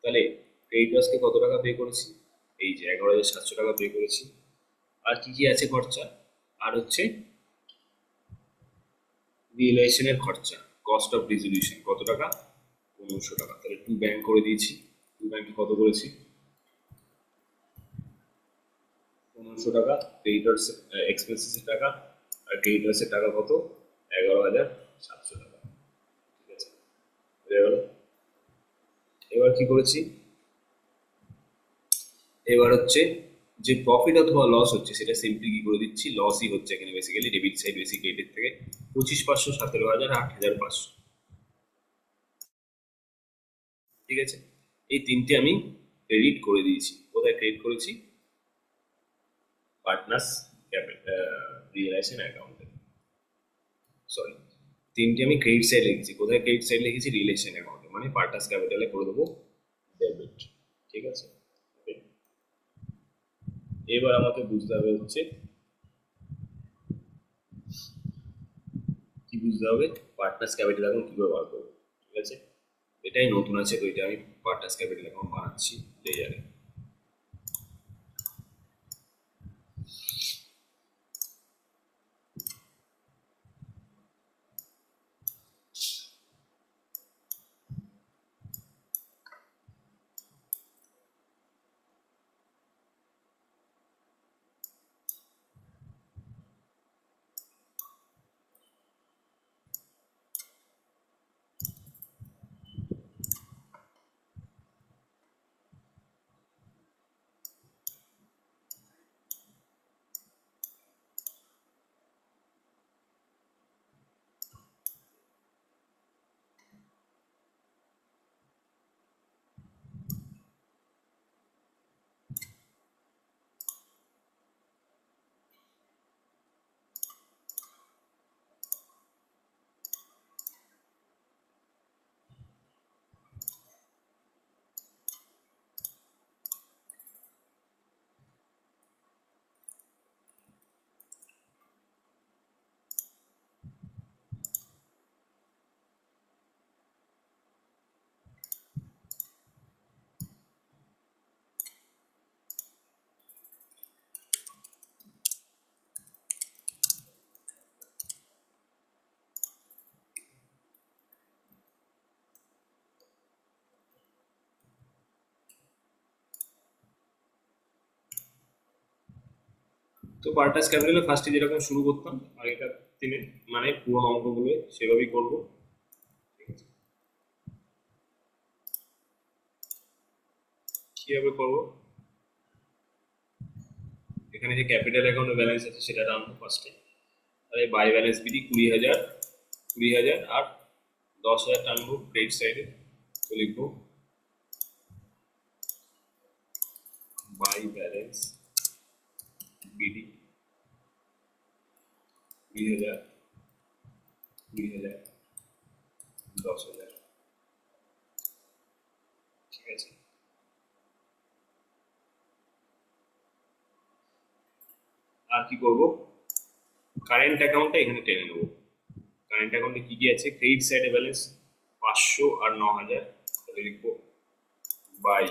তাহলে ক্রেডিটার্সকে কত টাকা পে করেছি, এই যে 11,700 টাকা পে করেছি। আর কি কি আছে খরচা, আর হচ্ছে রিয়েলাইজেশনের খরচা, কস্ট অফ রেজলিউশন কত টাকা, 1500 টাকা। তাহলে টু ব্যাংক করে দিয়েছি। টু ব্যাংকে কত করেছি, 1500 টাকা। ক্রেডিটার্স এক্সপেন্সেসের টাকা, আর ক্রেডিটার্সের টাকা কত, 11,700 টাকা। ঠিক আছে, এবার এবার কি করেছি, এবার হচ্ছে যে প্রফিট অথবা লস হচ্ছে সেটা সিম্পলি কি করে দিচ্ছি, লসই হচ্ছে এখানে বেসিক্যালি, ডেবিট সাইড বেশি ক্রেডিট থেকে 25,500, 17,000, 8,500। ঠিক আছে, এই তিনটে আমি ক্রেডিট করে দিয়েছি। কোথায় ক্রেডিট করেছি, পার্টনার্স রিয়েলাইজেশন অ্যাকাউন্টে। সরি, তিনটে আমি ক্রেডিট সাইড লিখেছি। কোথায় ক্রেডিট সাইড লিখেছি, রিলেশন অ্যাকাউন্টে, মানে পার্টনার্স ক্যাপিটালে করে দেবো ডেবিট। ঠিক আছে, এবার আমাকে বুঝতে হবে হচ্ছে কি বুঝতে হবে, পার্টনার্স ক্যাপিটাল অ্যাকাউন্ট কীভাবে বার করবো। ঠিক আছে, এটাই নতুন আছে তো এটা আমি পার্টনার্স ক্যাপিটাল অ্যাকাউন্ট বানাচ্ছি লেয়ারে। তো পার্টনার্স ক্যাপিটালে ফার্স্টে যেরকম শুরু করতাম আগেকার দিনে, মানে পুরো অঙ্কগুলো সেভাবেই করবো। ঠিক আছে, কিভাবে করবো, এখানে যে ক্যাপিটাল অ্যাকাউন্টের ব্যালেন্স আছে সেটা টানবো ফার্স্টে। তাহলে বাই ব্যালেন্স বিধি 20,000, 20,000 আর 10,000 টানবো ক্রেডিট সাইডে। তো লিখবো বাই ব্যালেন্স বিডি 20,000, 20,000, 10,000। ঠিক আছে, আর কি করবো, কারেন্ট অ্যাকাউন্টটা এখানে টেনে নেবো। কারেন্ট অ্যাকাউন্টে কি কি আছে, ক্রেডিট সাইডে ব্যালেন্স 500 আর 9,000। তাহলে লিখবো বাই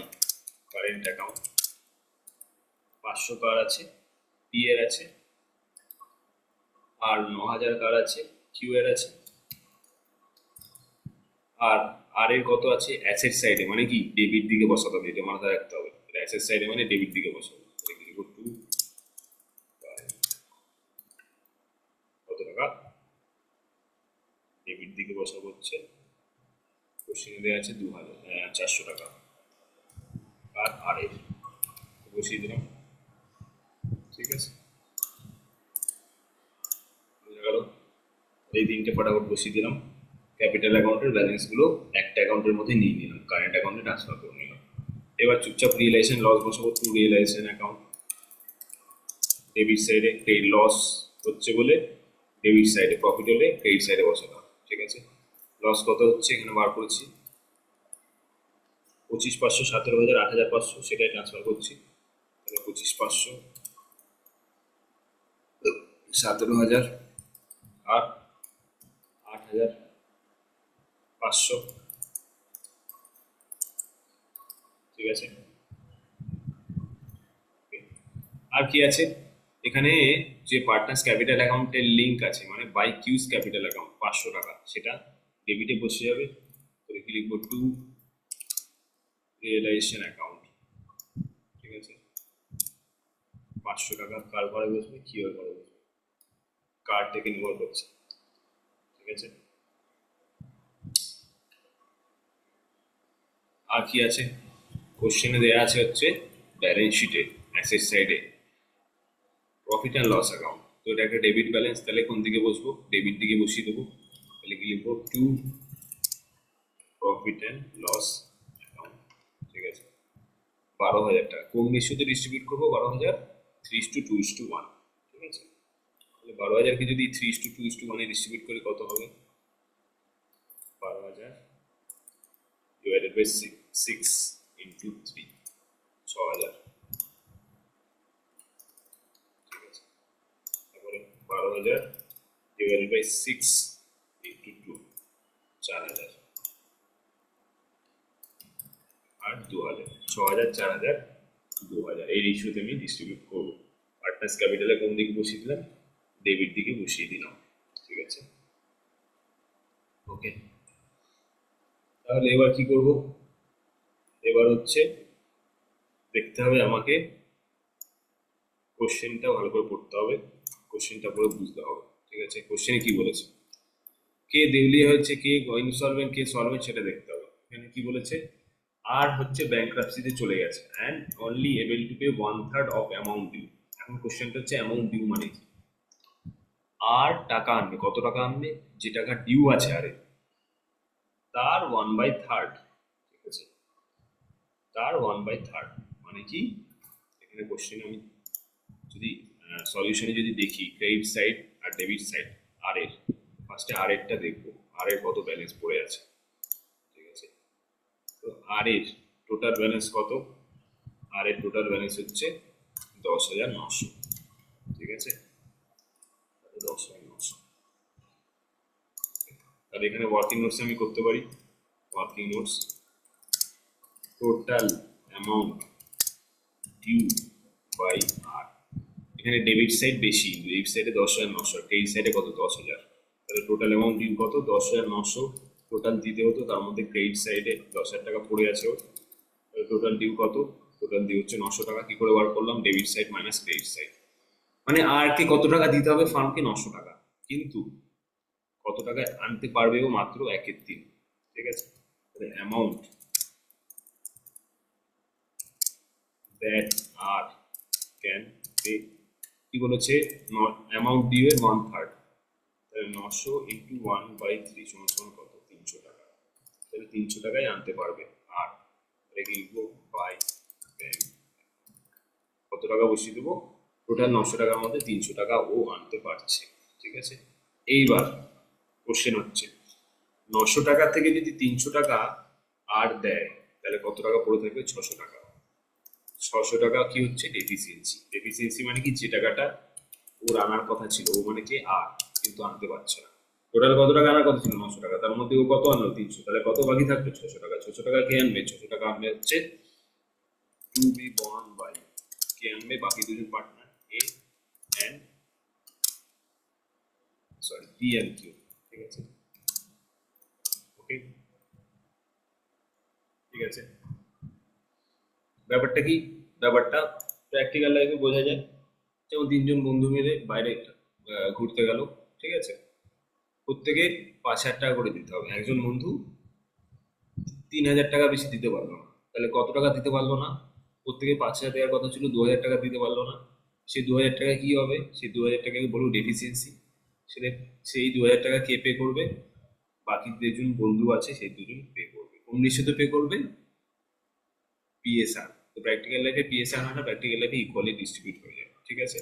কারেন্ট অ্যাকাউন্ট, 500 কার আছে, পি এর আছে, আর 9,000 কার আছে, কিউ এর আছে। আর আর এর কত আছে, অ্যাসেট সাইডে, মানে কি ডেবিট দিকে বসাতে হবে, এটা মাথায় রাখতে হবে। অ্যাসেট সাইডে মানে ডেবিট দিকে বসাবো। কত টাকা, ডেবিট দিকে বসাবো হচ্ছে, কোশ্চেনে দেওয়া আছে 400 টাকা। আর আর এর বসিয়ে দিলাম। ঠিক আছে, বোঝা গেল। এই তিনটে ফটাফট বসিয়ে দিলাম। ক্যাপিটাল অ্যাকাউন্টের ব্যালেন্সগুলো একটা অ্যাকাউন্টের মধ্যে নিয়ে নিলাম, কারেন্ট অ্যাকাউন্টে ট্রান্সফার করে নিলাম। এবার চুপচাপ রিয়েলাইজেশন লস বসাবো, টু রিয়েলাইজেশন অ্যাকাউন্ট। ডেবিট সাইডে ক্রেডিট লস হচ্ছে বলে ডেবিট সাইডে, প্রফিট হলে ক্রেডিট সাইডে বসালাম। ঠিক আছে, লস কত হচ্ছে এখানে বার করেছি, 25,500, 17,000, 8,500, সেটাই ট্রান্সফার করছি। তাহলে 25,500, 17,000 আর 8,500, ঠিক আছে। আর কি আছে এখানে, যে পার্টনার্স ক্যাপিটাল অ্যাকাউন্টের লিঙ্ক আছে, মানে বাই কিউজ ক্যাপিটাল অ্যাকাউন্ট 500 টাকা, সেটা ডেবিটে বসে যাবে। তো কি লিখবো, টু রিয়েলাইজেশন অ্যাকাউন্ট, ঠিক আছে। 500 টাকা কার ঘরে বসবে, কিওর ঘরে বসবে, কার থেকে নির্ভর করছে, ঠিক আছে। আর কি আছে, কোশ্চেনে দেওয়া আছে হচ্ছে ব্যালেন্স শিটে অ্যাসেট সাইডে প্রফিট অ্যান্ড লস অ্যাকাউন্ট। তো এটা একটা ডেবিট ব্যালেন্স, তাহলে কোন দিকে বসবো, ডেবিট দিকে বসিয়ে দেবো। তাহলে কি লিখবো, to profit and loss account, ঠিক আছে। 12,000 টাকা কোন রেশিওতে ডিস্ট্রিবিউট করবো, 12,000 3:2:1, ঠিক আছে। তাহলে 12,000কে যদি 3:2:1 ডিস্ট্রিবিউট করে কত হবে, 12,000 ডিভাইডেড বাই 6 ইন্টু 3, 6,000, ঠিক আছে। তারপরে 12,000 ডিভাইডেড বাই 6 ইন্টু 2, 4,000, আর 2,000, 6,000, 4,000, 2,000, এই রেশিওতে আমি ডিস্ট্রিবিউট করবো। পার্টনার্স ক্যাপিটালে কোন দিকে বসিয়ে দিলাম, ডেবিট দিকে বসিয়ে দিলাম, ঠিক আছে। ওকে, তাহলে এবার কি করব, এবার হচ্ছে দেখতে হবে আমাকে, কোশ্চেনটা ভালো করে পড়তে হবে, কোশ্চেনটা পড়ে বুঝতে হবে, ঠিক আছে। কোশ্চেনে কি বলেছে, কে দেউলিয়া হয়েছে, কে ইনসলভেন্ট, কে সলভেন্ট, সেটা দেখতে হবে। এখানে কি বলেছে, আর হচ্ছে ব্যাংক্রাপসিতে চলে গেছে and only able to pay 1/3 of amount due. এখন কোশ্চেনটা হচ্ছে অ্যামাউন্ট ডিউ মানে কি, আর টাকা আনবে, কত টাকা আনবে, যে টাকা ডিউ আছে আরে তার 1/3, ঠিক আছে, তার 1/3 মানে কি, এখানে কোশ্চেন আমি যদি সলিউশনে যদি দেখি ক্রেডিট সাইড আর ডেবিট সাইড, আর এর ফার্স্টে আর এরটা দেখবো, আর এর কত ব্যালেন্স পড়ে আছে, ঠিক আছে। তো আর এর টোটাল ব্যালেন্স কত, আর এর টোটাল ব্যালেন্স হচ্ছে 10,900, ঠিক আছে। 10,900, তাহলে এখানে ওয়ার্কিং নোটস আমি করতে পারি, working notes total amount due by R, এখানে ডেবিট সাইড বেশি, ডেবিট সাইডে 10,900, ক্রেডিট সাইডে কত, 10,000, তাহলে টোটাল অ্যামাউন্ট ডিউ কত, 10,900 টোটাল দিতে হতো, তার মধ্যে ক্রেডিট সাইডে 10,000 টাকা পড়ে আছে ওর, তাহলে টোটাল ডিউ কত, টোটাল ডিউ হচ্ছে 900 টাকা। কি করে বার করলাম, debit side minus credit side, মানে আর কে কত টাকা দিতে হবে ফার্মকে, 900 টাকা, কিন্তু কত টাকায় আনতে পারবে ও, মাত্র 1/3, ঠিক আছে। তাহলে amount that R can pay, কি বলেছে, অ্যামাউন্ট ডিউ এর 1/3, তাহলে 900 ইন্টু 1/3 সমান সমান কত, 300 টাকা, তাহলে 300 টাকায় আনতে পারবে। আর এটাকে লিখবো বাই ব্যাংক, কত টাকা বসিয়ে দেবো, টোটাল 900 টাকার মধ্যে 300 টাকা ও আনতে পারছে, ঠিক আছে। এইবার কোশ্চেন হচ্ছে 900 টাকা থেকে যদি 300 টাকা আর দেয়, তাহলে কত টাকা পড়ে থাকবে, 600 টাকা। 600 টাকা কি হচ্ছে, ডেফিসিয়েন্সি, ডেফিসিয়েন্সি মানে কি, যে টাকাটা ওর আনার কথা ছিল, ও মানে কি আর, কিন্তু আনতে পারছে না। টোটাল কত টাকা আনার কথা ছিল, 900 টাকা, তার মধ্যে ও কত আনলো, 300, তাহলে কত বাকি থাকবে, 600 টাকা। 600 টাকা কে আনবে, 600 টাকা আনবে হচ্ছে টু বি বর্ন বাই, কে আনবে, বাকি দুজন partner A and sorry P and Q, ঠিক আছে। ওকে, ঠিক আছে। ব্যাপারটা কি, ব্যাপারটা প্র্যাকটিক্যাল লাইফে বোঝা যায়, যেমন 3জন বন্ধু মিলে বাইরে ঘুরতে গেল, ঠিক আছে, প্রত্যেকে 5,000 টাকা করে দিতে হবে। একজন বন্ধু 3,000 টাকা বেশি দিতে পারলো না, তাহলে কত টাকা দিতে পারলো না, প্রত্যেকে 5,000 দেওয়ার কথা ছিল, 2,000 টাকা দিতে পারলো না। সেই 2,000 টাকা কি হবে, সেই 2,000 টাকাকে বলবো ডেফিসিয়েন্সি, সেটা, সেই 2,000 টাকা কে পে করবে, বাকি দুজন বন্ধু আছে সেই দুজন পে করবে। কোন রেশিওতে পে করবে, পিএসআর। তো প্র্যাকটিক্যাল লাইফে পিএসআর হয় না, প্র্যাকটিক্যাল লাইফে ইকুয়ালি ডিস্ট্রিবিউট হয়ে যাবে, ঠিক আছে।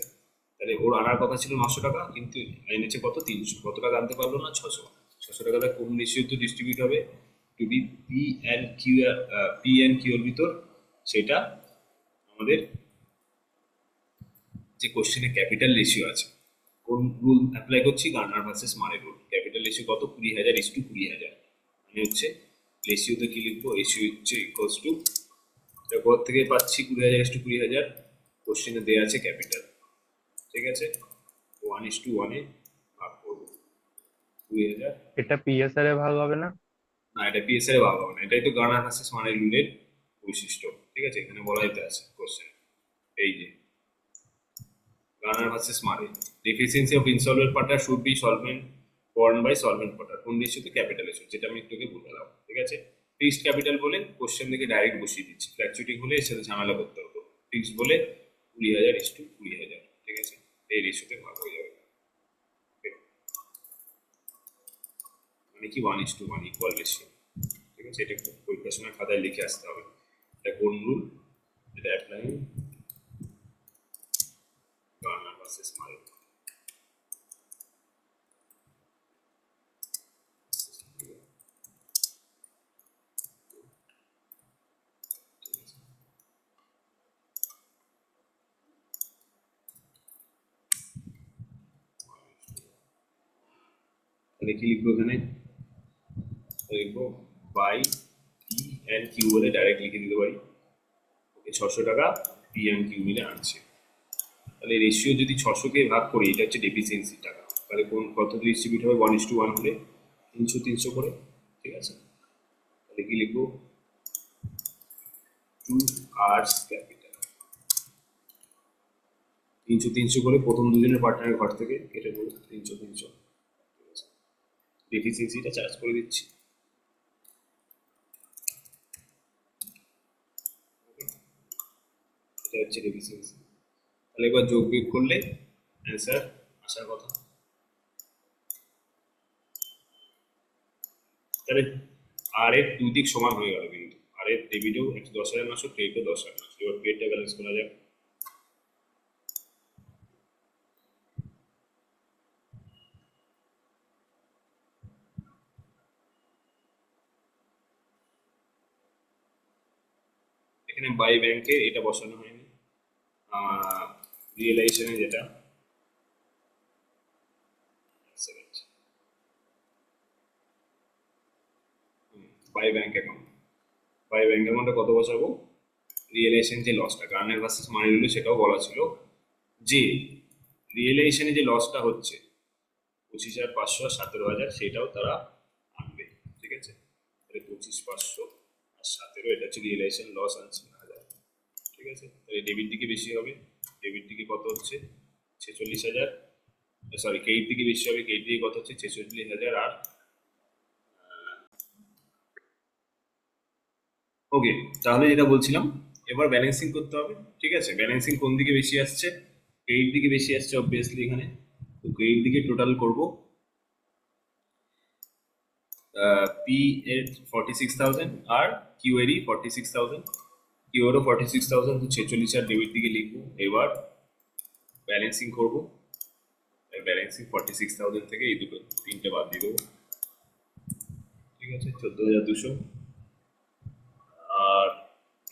তাহলে ওর আনার কথা ছিল 900 টাকা, কিন্তু এনেছে কত, 300, কত টাকা আনতে পারলো না, 600। 600 টাকাটা কোন রেশিওতে ডিস্ট্রিবিউট হবে, টু বি পি অ্যান্ড কিউর ভিতর, সেটা আমাদের যে কোশ্চেনে ক্যাপিটাল রেশিও আছে, কোন রুল অ্যাপ্লাই করছি? গার্নার ভার্সেস মারে রুল। ক্যাপিটাল রেশিও কত? 20,000 ইস টু 20,000। মানে হচ্ছে রেশিওতে কি লিখবো? রেশিও হচ্ছে ইকুয়ালস টু, কোথা থেকে পাচ্ছি 20,000 ইস টু 20,000? কোশ্চেনে দেওয়া আছে ক্যাপিটাল, ঠিক আছে? 1:1 ভাগ করবো 20,000। এটা পিএসআর এ ভাগ হবে না? না, এটা পিএসআর এ ভাগ হবে না, এটাই তো গার্নার ভার্সেস মানে রুলের বৈশিষ্ট্য, ঠিক আছে? এখানে বলা হইতে আছে কোশ্চেন, এই যে গার্নার ভার্সেস মারে, deficiency of insolvent partner should be solvent borne by solvent partner কোন রেশিওতে? ক্যাপিটাল রেশিও, যেটা আমি একটু আগে বলে দিলাম, ঠিক আছে? ফিক্সড ক্যাপিটাল বলে কোশ্চেন থেকে ডাইরেক্ট বসিয়ে দিচ্ছি, ফ্ল্যাকচুয়েটিং হলে এর সাথে ঝামেলা করতে হতো। ফিক্সড বলে 20,000 ইস টু 20,000, ঠিক আছে? এই রেশিওতে ভাগ হয়ে যাবে। Okay? মানে কি 1:1 ইকুয়াল রেশিও, ঠিক আছে? এটা একটু পরীক্ষার সময় খাতায় লিখে আসতে হবে। এটা কোন রুল? এটা অ্যাপ্লাইং গার্নার ভার্সেস মারে। তাহলে কি লিখবো এখানে? লিখবো বাই পি অ্যান্ড কিউ বলে ডাইরেক্ট লিখে দিতে পারি। ওকে, 600 টাকা পি অ্যান্ড কিউ মিলে আনছে। তাহলে রেশিও যদি 600-কে ভাগ করি, এটা হচ্ছে ডেফিসিয়েন্সি টাকা, তাহলে কোন কত ডিস্ট্রিবিউট হবে? 1:1 হলে 300 করে, ঠিক আছে? তাহলে কি লিখবো? টু আর্স ক্যাপিটাল 300 করে প্রথম দুজনের পার্টনারের ঘর থেকে কেটে দেবো 300, ঠিক আছে? ডেফিসিয়েন্সিটা চার্জ করে দিচ্ছি। এটা হচ্ছে ডেফিসিয়েন্সি। তাহলে এবার যোগ বিয়োগ করলে অ্যান্সার আসার কথা। তাহলে আর এর দুই দিক সমান হয়ে গেল, কিন্তু আর এর ডেবিটেও 10,900, ক্রেডিটও 10,900। এবার ক্রেডিটটা ব্যালেন্স করা যাক। এখানে বাই ব্যাংকে এটা বসানো হয়নি, রিয়েলাইজেশনে যেটা by bank account, by bank অ্যাকাউন্টে কত বসাবো? রিয়েলাইজেশন যে লসটা গার্নার ভার্সেস মানি রুলে সেটাও বলা ছিল যে রিয়েলাইজেশনে যে লসটা হচ্ছে 25,500 আর 17,000, সেটাও তারা আনবে, ঠিক আছে? তাহলে 25,500 আর 17, এটা হচ্ছে রিয়েলাইজেশন লস আনছে 1,000, ঠিক আছে? তাহলে ডেবিট দিকে বেশি হবে, ডেবিট দিকে কত হচ্ছে? 46,000। সরি, ক্রেডিট দিকে বেশি হবে, ক্রেডিট দিকে কত হচ্ছে? 46,000। আর ওকে, তাহলে যেটা বলছিলাম, এবার ব্যালেন্সিং করতে হবে, ঠিক আছে? ব্যালেন্সিং কোন দিকে বেশি আসছে? ক্রেডিট দিকে বেশি আসছে অবভিয়াসলি এখানে। তো ক্রেডিট দিকে টোটাল করব পি এর 46,000 আর কিউ এরই 46,000, কিউ এরও 46,000, তো 46 আর ডেবিট দিকে লিখবো। এবার ব্যালেন্সিং করব, ব্যালেন্সিং 46,000 থেকে এই দুটো তিনটে বাদ দিয়ে দেবো, ঠিক আছে? 14,200। আর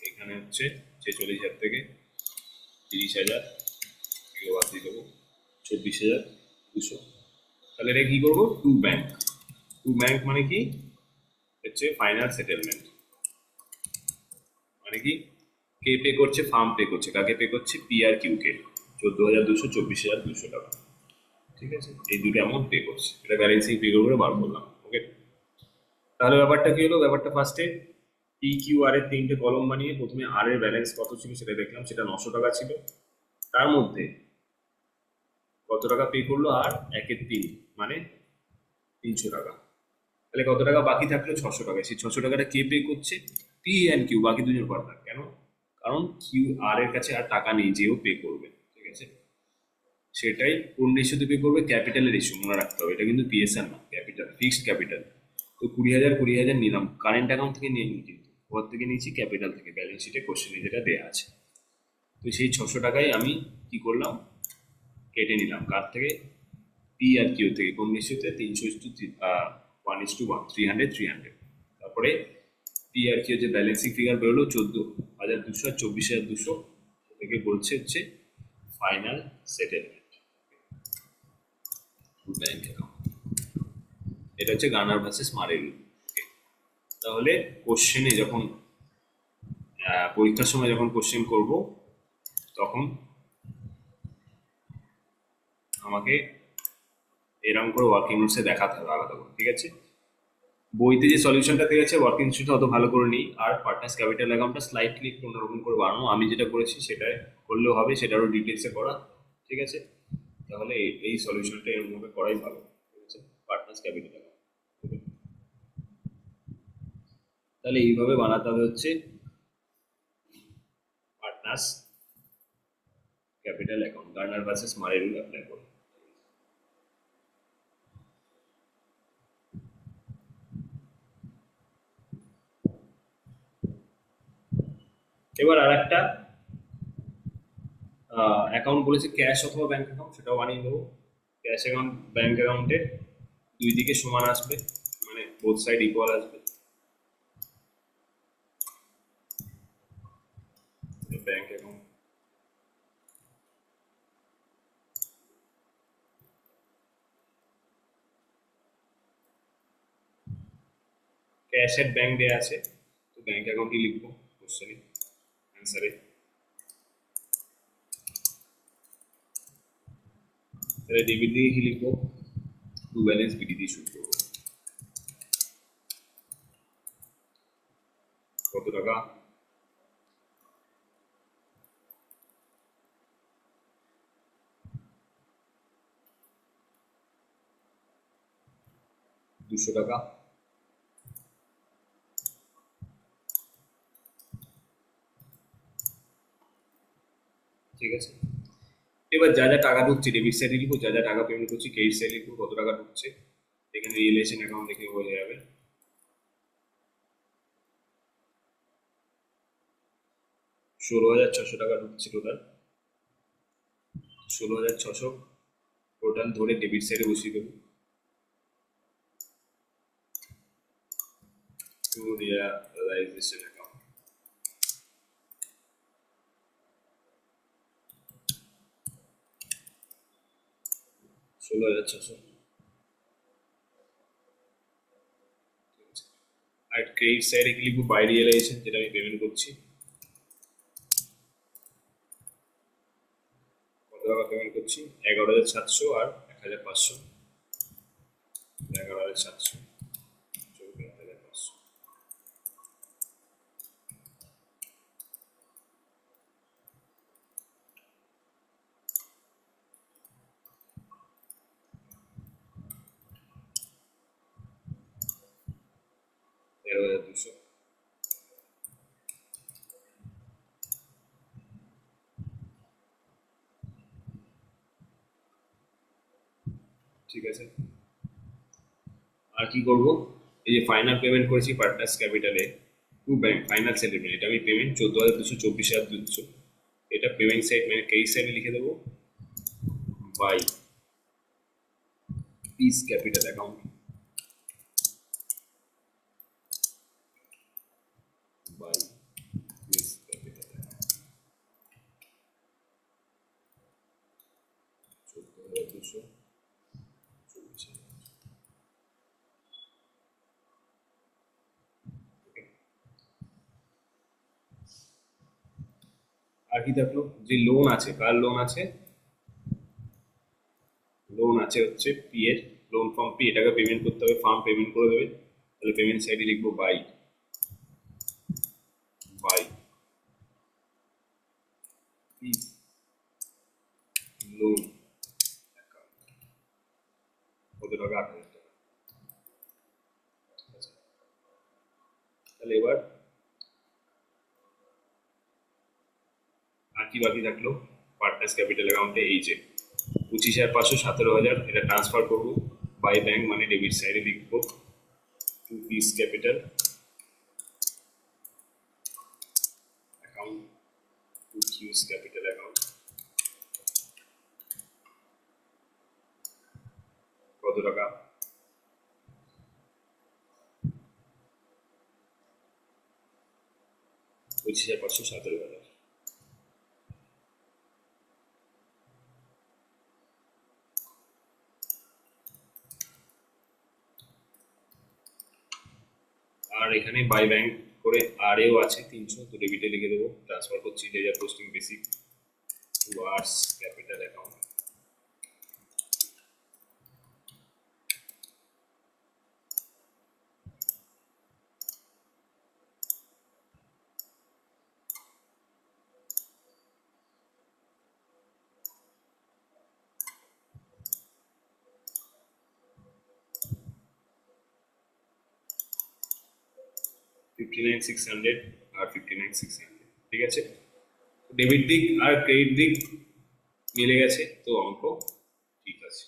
এখানে হচ্ছে 46,000 থেকে 30,000 এগুলো বাদ দিয়ে দেবো, 24,200। তাহলে এটা কি করবো? To bank. টু ব্যাংক মানে কি? হচ্ছে ফাইনাল সেটেলমেন্ট। মানে কি? কে পে করছে? ফার্ম পে করছে। কাকে পে করছে? পি আর কিউ কে। 14,200, 24,200 টাকা, ঠিক আছে? এই দুটো অ্যামাউন্ট পে করছে, এটা ব্যালেন্সিং ফিগার করে বার করলাম। ওকে, তাহলে ব্যাপারটা কি হলো? ব্যাপারটা ফার্স্টে পি কিউ আর এর তিনটে কলম বানিয়ে প্রথমে আর এর ব্যালেন্স কত ছিল সেটা দেখলাম, সেটা 900 টাকা ছিল। তার মধ্যে কত টাকা পে করলো? আর 1/3 মানে 300 টাকা। তাহলে কত টাকা বাকি থাকলো? 600 টাকা। সেই 600 টাকাটা কে পে করছে? পি অ্যান্ড কিউ, বাকি দুজন পার্টনার। কেন? কারণ কিউ আর এর কাছে আর টাকা নেই যেও পে করবে, ঠিক আছে? সেটাই কোন রেশিওতে পে করবে? ক্যাপিটালের রেশিও মনে রাখতে হবে, এটা কিন্তু পিএসআর না, ক্যাপিটাল, ফিক্সড ক্যাপিটাল। তো 20,000 20,000 নিলাম, কারেন্ট অ্যাকাউন্ট থেকে নিয়ে নিই, কিন্তু ওর থেকে নিয়েছি ক্যাপিটাল থেকে, ব্যালেন্স শিটে কোশ্চেনে যেটা দেওয়া আছে। তো সেই 600 টাকায় আমি কি করলাম? কেটে নিলাম কার থেকে? পি আর কিউ থেকে। কোন রেশিওতে? 3:1:1, 300 তারপরে পি আর কিউ যে ব্যালেন্সিং ফিগার বেরোলো 14,200 আর 24,200 থেকে বলছে হচ্ছে ফাইনাল সেটেলমেন্ট। Bank account. এটা হচ্ছে গার্নার ভার্সেস মারেল। তাহলে কোশ্চেনে যখন পরীক্ষার সময় যখন কোশ্চেন করব তখন আমাকে এরকম করে ওয়ার্কিং নোটসে দেখাতে হবে আলাদা করে, ঠিক আছে? বইতে যে সলিউশনটা দেওয়া আছে ওয়ার্কিং নোটসটা অত ভালো করে নিই, আর পার্টনার্স ক্যাপিটাল অ্যাকাউন্টটা স্লাইটলি একটু অন্যরকম করে বানানো। আমি যেটা করেছি সেটা করলেও হবে, সেটারও ডিটেলসে করা, ঠিক আছে? তাহলে এই সলিউশনটা এরকমভাবে করাই ভালো, ঠিক আছে? পার্টনার্স ক্যাপিটাল অ্যাকাউন্ট তাহলে এইভাবে বানাতে হবে হচ্ছে partners capital account, Garner versus মারে রুল অ্যাপ্লাই করে। এবার আর একটা অ্যাকাউন্ট বলেছে ক্যাশ অথবা ব্যাংক অ্যাকাউন্ট, সেটাও বানিয়ে দেবো। ক্যাশ অ্যাকাউন্ট ব্যাংক অ্যাকাউন্টে দুই দিকে সমান আসবে, মানে বোথ সাইড ইকুয়াল আসবে। ব্যাংক অ্যাকাউন্ট ক্যাশ এট ব্যাংক দেওয়া আছে, তো ব্যাংক অ্যাকাউন্টই লিখবো কোশ্চেনে অ্যান্সারে। তাহলে ডেবিট দিয়ে কি লিখবো? টু ব্যালেন্স বিডি দিয়ে শুরু করবো। কত টাকা? 200 টাকা। ঠিক আছে, এবার যা যা টাকা ঢুকছে ডেবিট সাইডে লিখবো, যা যা টাকা পেমেন্ট করছি ক্রেডিট সাইডে লিখবো কত টাকা ঢুকছে। এখানে রিয়েলাইজেশন অ্যাকাউন্ট দেখে বোঝা যাবে। 16,600 টাকা ঢুকছে টোটাল। 16,600 টোটাল ধরে ডেবিট সাইডে বসিয়ে দেবো। To realisation account 16,600। আর ক্রেডিট সাইডে কি লিখবো? বাই রিয়েলাইজেশন, যেটা আমি পেমেন্ট করছি। কত টাকা পেমেন্ট করছি? 11,700 আর 1,500। 11,700 1,500। তেরো হাজার দুশো। ঠিক আছে, আর কি করব? এই যে ফাইনাল পেমেন্ট করেছি পার্টনার্স ক্যাপিটালে টু ব্যাংক ফাইনাল সেটেলমেন্ট, এটা আমি পেমেন্ট 14,200 24,200, এটা পেমেন্ট সাইড মানে ক্রেডিট সাইডে লিখে দেবো by P's capital account. By P's capital account 14,200 24,000। আর কি থাকলো? যে লোন আছে, কার লোন আছে? লোন আছে হচ্ছে পি এর, লোন ফর্ম পি, এটাকে পেমেন্ট করতে হবে, ফার্ম পেমেন্ট করে দেবে। তাহলে পেমেন্ট সাইডে লিখবো bye bye piece loan account. কত টাকা? 8,000 টাকা। আচ্ছা, তাহলে এবার আর কি বাকি থাকলো? পার্টনার্স ক্যাপিটাল অ্যাকাউন্টে এই যে 25,500 17,000 এটা ট্রান্সফার করবো বাই ব্যাংক, মানে ডেবিট সাইডে লিখবো to P's capital account to Q's capital account. কত টাকা? 25,500 17,000। আর এখানে বাই ব্যাংক করে আর এও আছে 300, তো ডেবিটে লিখে দেবো। ট্রান্সফার করছি ledger posting basic towards capital account. $59,600 আর $59,600, ঠিক আছে। ডেবিট দিক আর ক্রেডিট দিক মিলে গেছে, তো অঙ্ক ঠিক আছে।